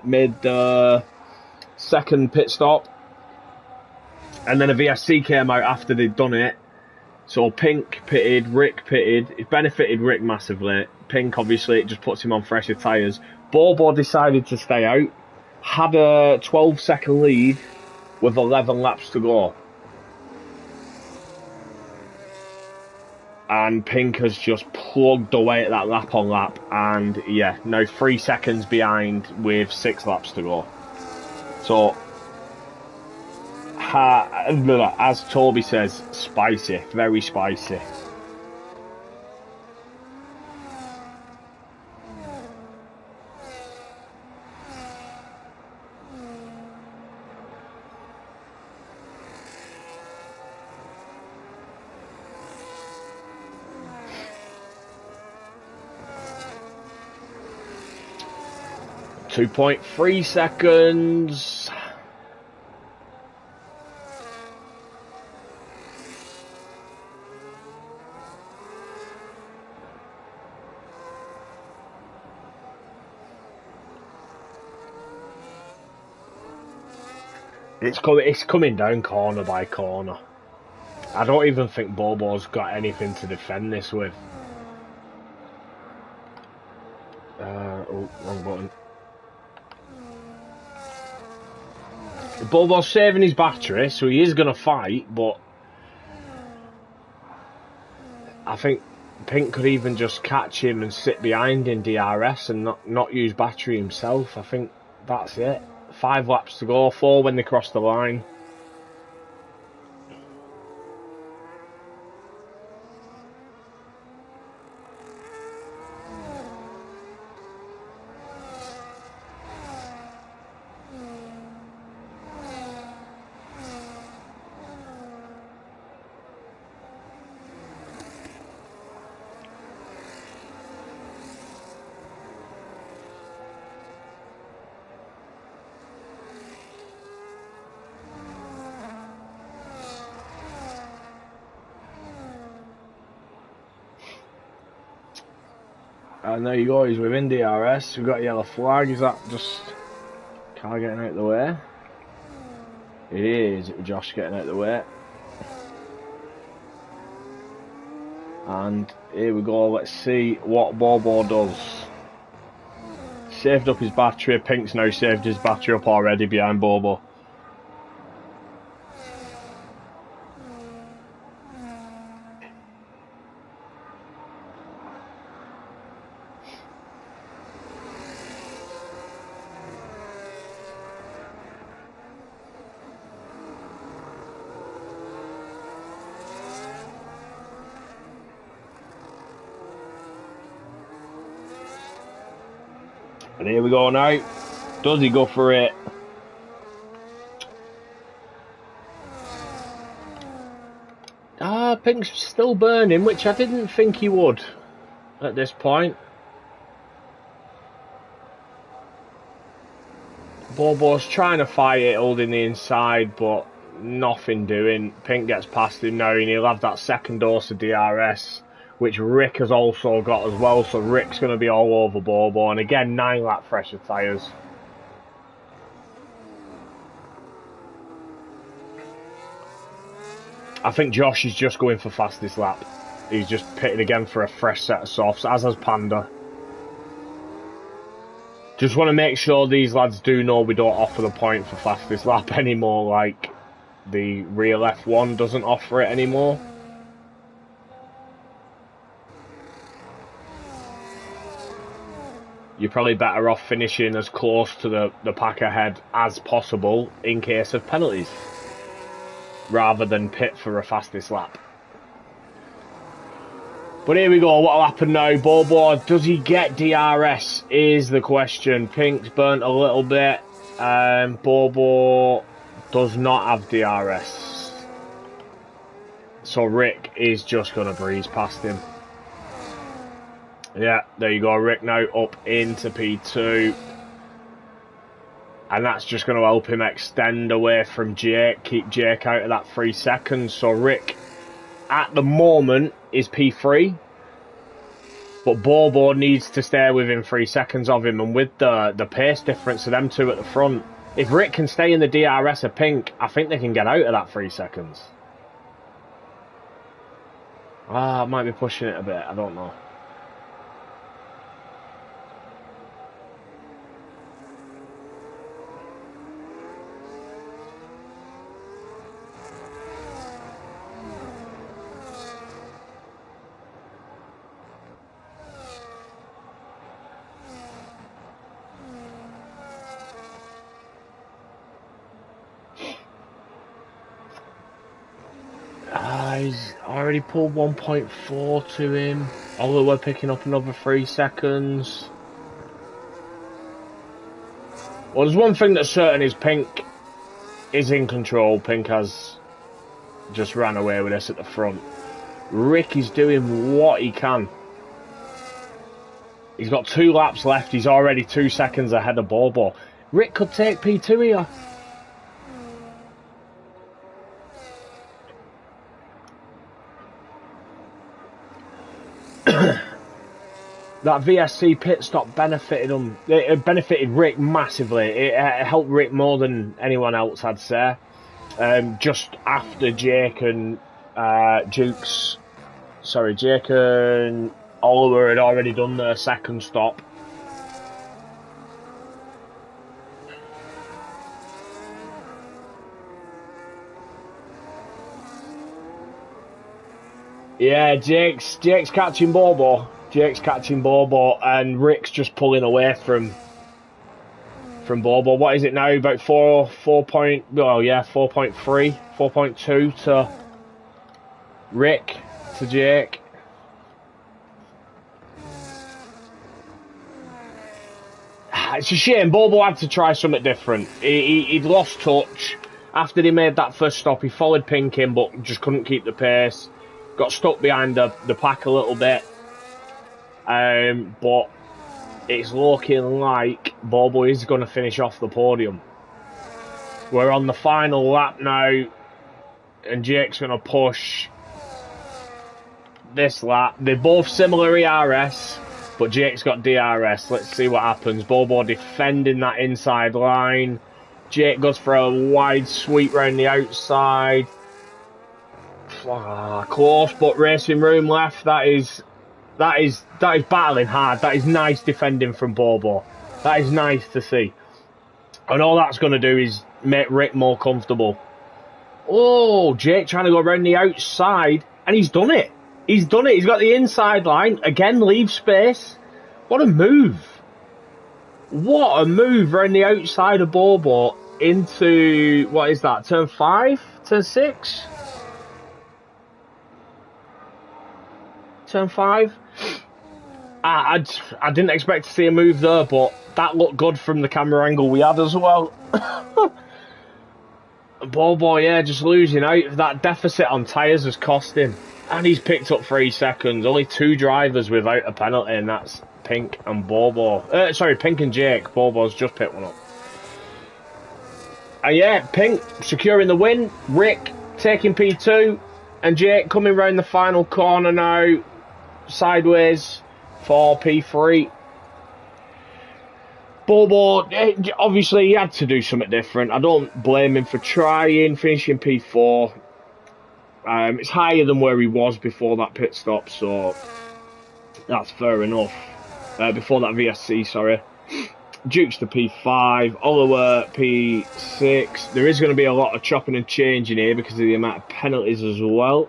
made the second pit stop, and then a VSC came out after they'd done it. So Pink pitted, Rick pitted. It benefited Rick massively. Pink, obviously, it just puts him on fresher tyres. Bobo decided to stay out, had a 12-second lead with 11 laps to go, and Pink has just plugged away at that lap on lap, and yeah, now 3 seconds behind with 6 laps to go. So, as Toby says, spicy, very spicy. .3 seconds. It's coming down corner by corner. I don't even think Bobo's got anything to defend this with. Oh, wrong button. Bobo's saving his battery, so he is going to fight, but I think Pink could even just catch him and sit behind in DRS and not use battery himself. I think that's it. 5 laps to go, 4 when they cross the line. And there you go, he's within DRS. We've got a yellow flag. Is that just car getting out of the way? It is. Josh getting out of the way. And here we go. Let's see what Bobo does. Saved up his battery. Pink's now saved his battery up already behind Bobo. And here we go now. Does he go for it? Pink's still burning, which I didn't think he would at this point. Bobo's trying to fight it, holding the inside, but nothing doing. Pink gets past him now, and he'll have that second dose of DRS, which Rick has also got as well, so Rick's going to be all over Bobo. And again, 9 lap fresher tyres. I think Josh is just going for fastest lap. He's just pitted again for a fresh set of softs, as has Panda. Just want to make sure these lads do know we don't offer the point for fastest lap anymore, like the real F1 doesn't offer it anymore. You're probably better off finishing as close to the pack ahead as possible in case of penalties, rather than pit for a fastest lap. But here we go, what'll happen now? Bobo, does he get DRS is the question. Pink's burnt a little bit. Bobo does not have DRS. So Rick is just going to breeze past him. Yeah, there you go, Rick now up into P2. And that's just going to help him extend away from Jake, keep Jake out of that 3 seconds. So Rick, at the moment, is P3. But Bobo needs to stay within 3 seconds of him. And with the pace difference of them two at the front, if Rick can stay in the DRS of Pink, I think they can get out of that 3 seconds. I might be pushing it a bit, I don't know. He's already pulled 1.4 to him, although we're picking up another 3 seconds. Well, there's one thing that's certain is Pink is in control. Pink has just ran away with us at the front. Rick is doing what he can. He's got 2 laps left. He's already 2 seconds ahead of Bobo. Rick could take P2 here. That VSC pit stop benefited him. It benefited Rick massively. It helped Rick more than anyone else, I'd say. Just after Jake and Jake and Oliver had already done their second stop. Yeah, Jake's catching Bobo. Jake's catching Bobo, and Rick's just pulling away from Bobo. What is it now? About 4.3, 4.2 to Rick, to Jake. It's a shame. Bobo had to try something different. He'd lost touch after he made that first stop. He followed Pink in, but just couldn't keep the pace. Got stuck behind the pack a little bit. But it's looking like Bobo is going to finish off the podium. We're on the final lap now, and Jake's going to push this lap. They're both similar ERS. But Jake's got DRS. Let's see what happens. Bobo defending that inside line. Jake goes for a wide sweep round the outside. Close, but racing room left. That is battling hard. That is nice defending from Bobo. That is nice to see. And all that's going to do is make Rick more comfortable. Oh, Jake trying to go around the outside, and he's done it. He's done it. He's got the inside line. Again, leave space. What a move. What a move around the outside of Bobo into, what is that, turn 5? Turn 6? Turn 5? I didn't expect to see a move there, but that looked good from the camera angle we had as well. Bobo, yeah, just losing out. That deficit on tyres has cost him. And he's picked up 3 seconds. Only 2 drivers without a penalty, and that's Pink and Bobo. Sorry, Pink and Jake. Bobo's just picked one up. And yeah, Pink securing the win. Rick taking P2. And Jake coming round the final corner now. Sideways for P3. Bobo, obviously he had to do something different. I don't blame him for trying, finishing P4. It's higher than where he was before that pit stop, so that's fair enough. Before that VSC, sorry. Duke's to P5, Oliver P6. There is going to be a lot of chopping and changing here because of the amount of penalties as well.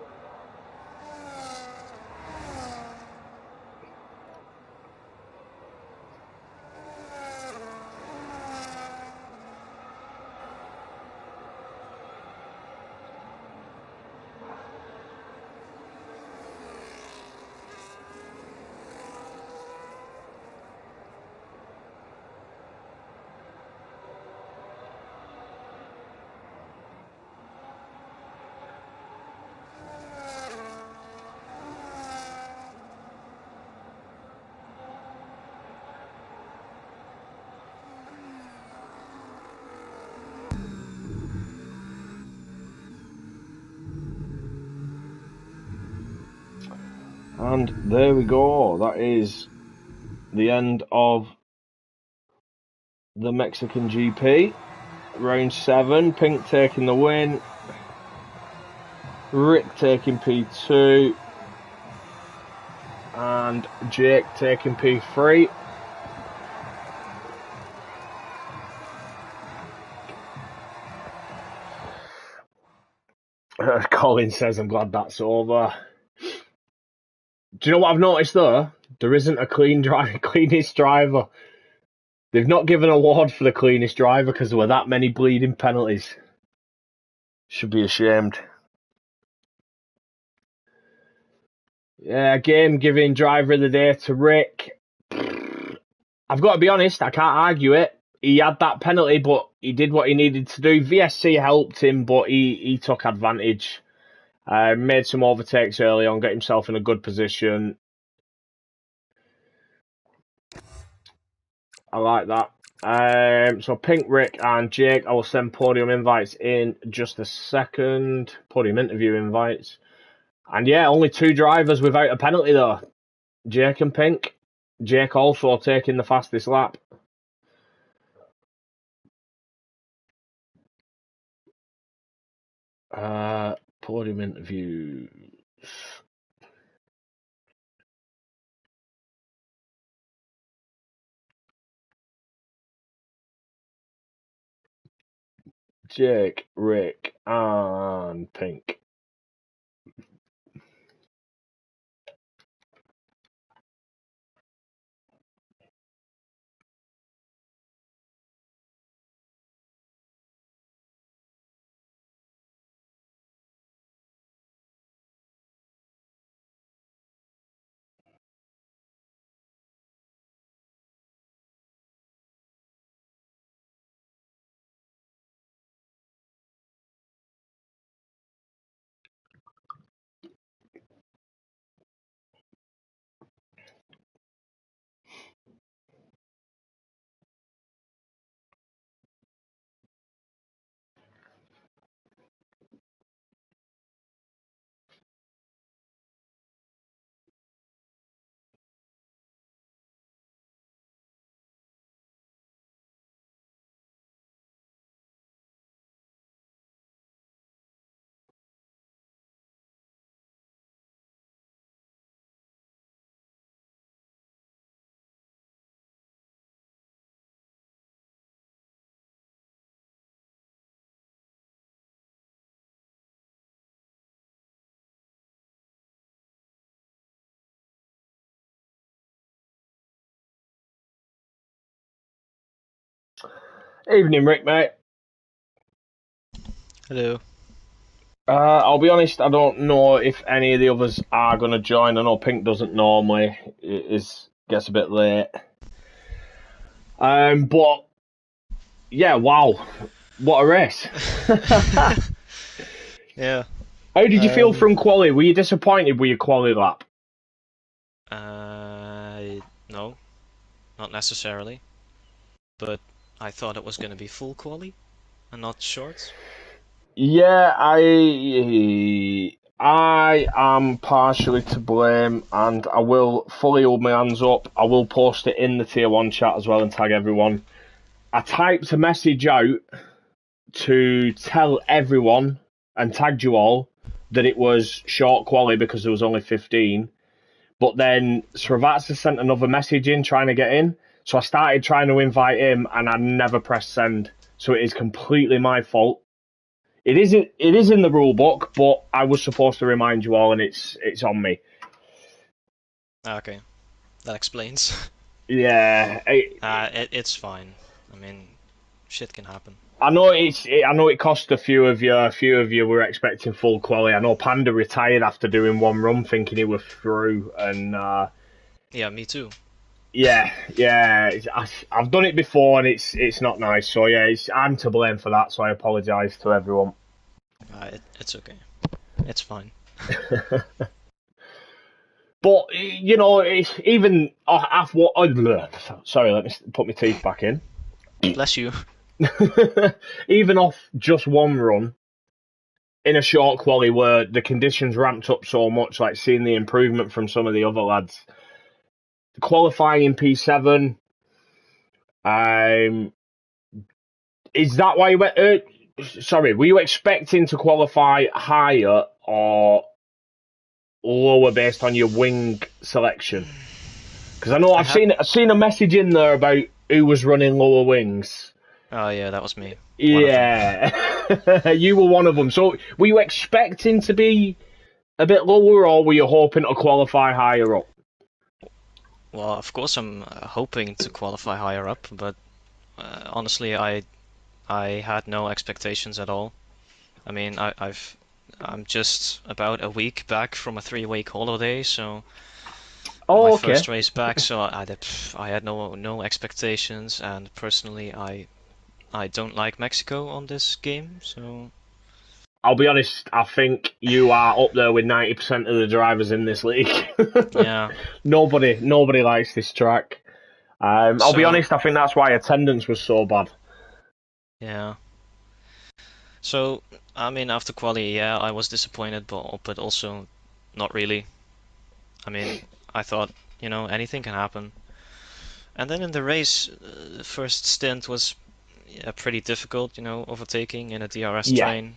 And there we go. That is the end of the Mexican GP. Round 7. Pink taking the win. Rick taking P2. And Jake taking P3. Colin says, I'm glad that's over. Do you know what I've noticed though? There isn't a cleanest driver. They've not given an award for the cleanest driver because there were that many bleeding penalties. Should be ashamed. Yeah, game giving driver of the day to Rick. I've got to be honest, I can't argue it. He had that penalty, but he did what he needed to do. VSC helped him, but he took advantage. Made some overtakes early on, got himself in a good position. I like that. So Pink, Rick and Jake, I will send podium invites in just a second. Podium interview invites. And yeah, only 2 drivers without a penalty though. Jake and Pink. Jake also taking the fastest lap. Podium interviews. Jake, Rick, and Pink. Evening, Rick, mate. Hello. I'll be honest, I don't know if any of the others are going to join. I know Pink doesn't normally. Gets a bit late. But yeah, wow, what a race! Yeah. How did you feel Um. from quali? Were you disappointed with your quali lap? No, not necessarily. But I thought it was gonna be full quali and not shorts. Yeah, I am partially to blame, and I will fully hold my hands up. I will post it in the tier one chat as well and tag everyone. I typed a message out to tell everyone and tagged you all that it was short quali because there was only 15. But then Srivatsa sent another message in trying to get in. So I started trying to invite him and I never pressed send. So it is completely my fault. It is in the rule book, but I was supposed to remind you all and it's on me. Okay, that explains. Yeah, It's fine. I mean, shit can happen. I know I know it cost a few of you. A few of you were expecting full quality. I know Panda retired after doing one run, thinking he was through, and Yeah, me too. yeah. I've done it before, and it's not nice. So yeah, I'm to blame for that. So I apologise to everyone. It's okay. It's fine. But you know, it's even after what. Sorry, let me put my teeth back in. Bless you. Even off just one run in a short quali where the conditions ramped up so much, like seeing the improvement from some of the other lads. Qualifying in P7, is that why you went? Sorry, were you expecting to qualify higher or lower based on your wing selection? Because I know I had. I've seen a message in there about who was running lower wings. Oh yeah, that was me. One of them. Yeah, you were one of them. So were you expecting to be a bit lower, or were you hoping to qualify higher up? Well, of course I'm hoping to qualify higher up, but honestly, I had no expectations at all. I mean, I'm just about a week back from a 3-week holiday, so my Oh, okay. first race back, so I had no expectations, and personally, I don't like Mexico on this game, so I'll be honest. I think you are up there with 90% of the drivers in this league. yeah. Nobody likes this track. I'll be So honest. I think that's why attendance was so bad. yeah. So I mean, after quali, yeah, I was disappointed, but also not really. I mean, I thought, anything can happen. And then in the race, the first stint was pretty difficult, overtaking in a DRS Yeah, train.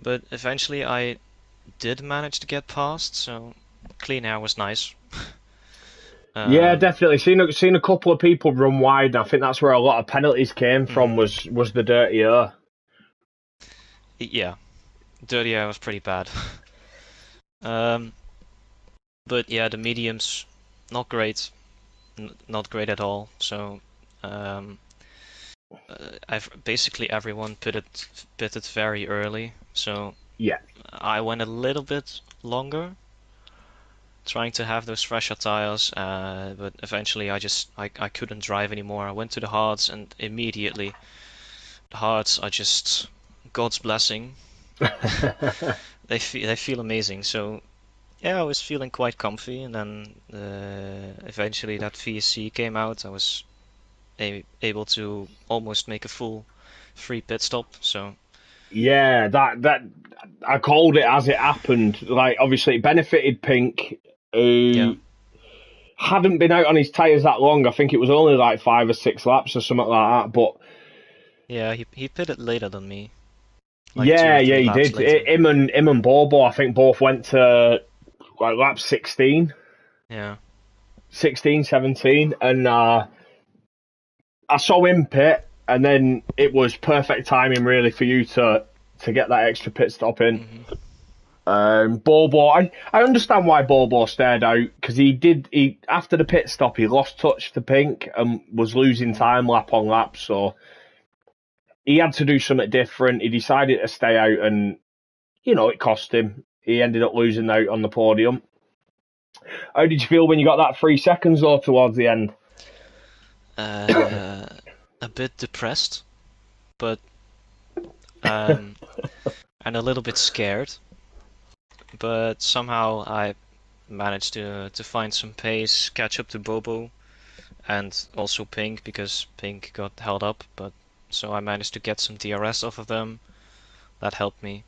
But eventually I did manage to get past, so clean air was nice. yeah, Um, definitely. Seen a couple of people run wide. And I think that's where a lot of penalties came from. mhm. Was the dirty air. Yeah, dirty air was pretty bad. Um, but yeah, the mediums, not great, not great at all. So um, basically everyone pitted very early. So Yeah, I went a little bit longer, trying to have those fresher tires, but eventually I couldn't drive anymore. I went to the hards and immediately the hards are just God's blessing. They feel amazing. So yeah, I was feeling quite comfy, and then eventually that VSC came out. I was able to almost make a full free pit stop. So yeah. That I called it as it happened. Like obviously it benefited Pink, yeah, who hadn't been out on his tyres that long. I think it was only like 5 or 6 laps or something like that. But yeah, he pitted later than me, like two yeah, or yeah, three he laps did. later. Him and Bobo, I think both went to like lap 16, Yeah. 16, 17, and I saw him pit, and then it was perfect timing really for you to get that extra pit stop in. hmm Bobo, I understand why Bobo stared out because he after the pit stop he lost touch to Pink and was losing time lap on lap, so he had to do something different. He decided to stay out, and it cost him. He ended up losing out on the podium. How did you feel when you got that 3 seconds though towards the end? A bit depressed, but and a little bit scared. But somehow I managed to find some pace, catch up to Bobo, and also Pink because Pink got held up. But so I managed to get some DRS off of them. That helped me.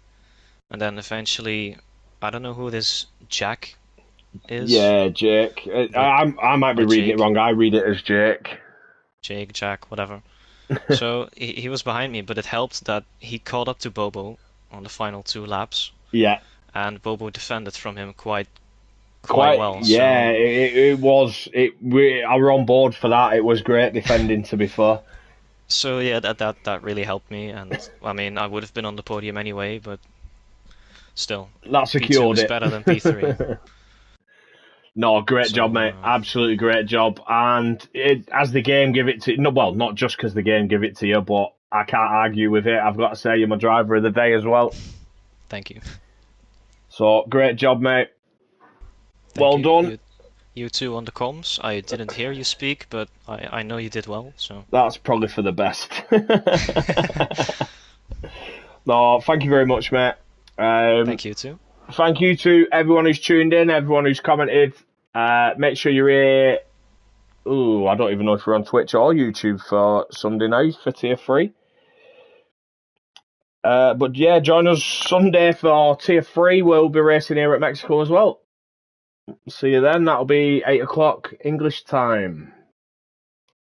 And then eventually, I don't know who this Jack is, Yeah, Jake. but I might be or reading it Jake, wrong. I read it as Jake. Jack, whatever. So he was behind me, but it helped that he caught up to Bobo on the final 2 laps, Yeah, and Bobo defended from him quite quite. well. Yeah, So it was. I were on board for that. It was great defending, to be fair. yeah, that really helped me, and I mean I would have been on the podium anyway, but still, That P2 secured is it. better than P3. No, great job, So mate. Absolutely great job. And as the game give it to no, well, not just because the game give it to you, but I can't argue with it. I've got to say you're my driver of the day as well. thank you, So great job, mate. thank Well you. done. You too on the comms. I didn't hear you speak, but I know you did well. So That's probably for the best. No, thank you very much, mate. thank you too. Thank you to everyone who's tuned in, everyone who's commented. Make sure you're here. Ooh, I don't even know if we're on Twitch or YouTube for Sunday night for Tier 3. But yeah, join us Sunday for Tier 3. We'll be racing here at Mexico as well. See you then. That'll be 8 o'clock English time.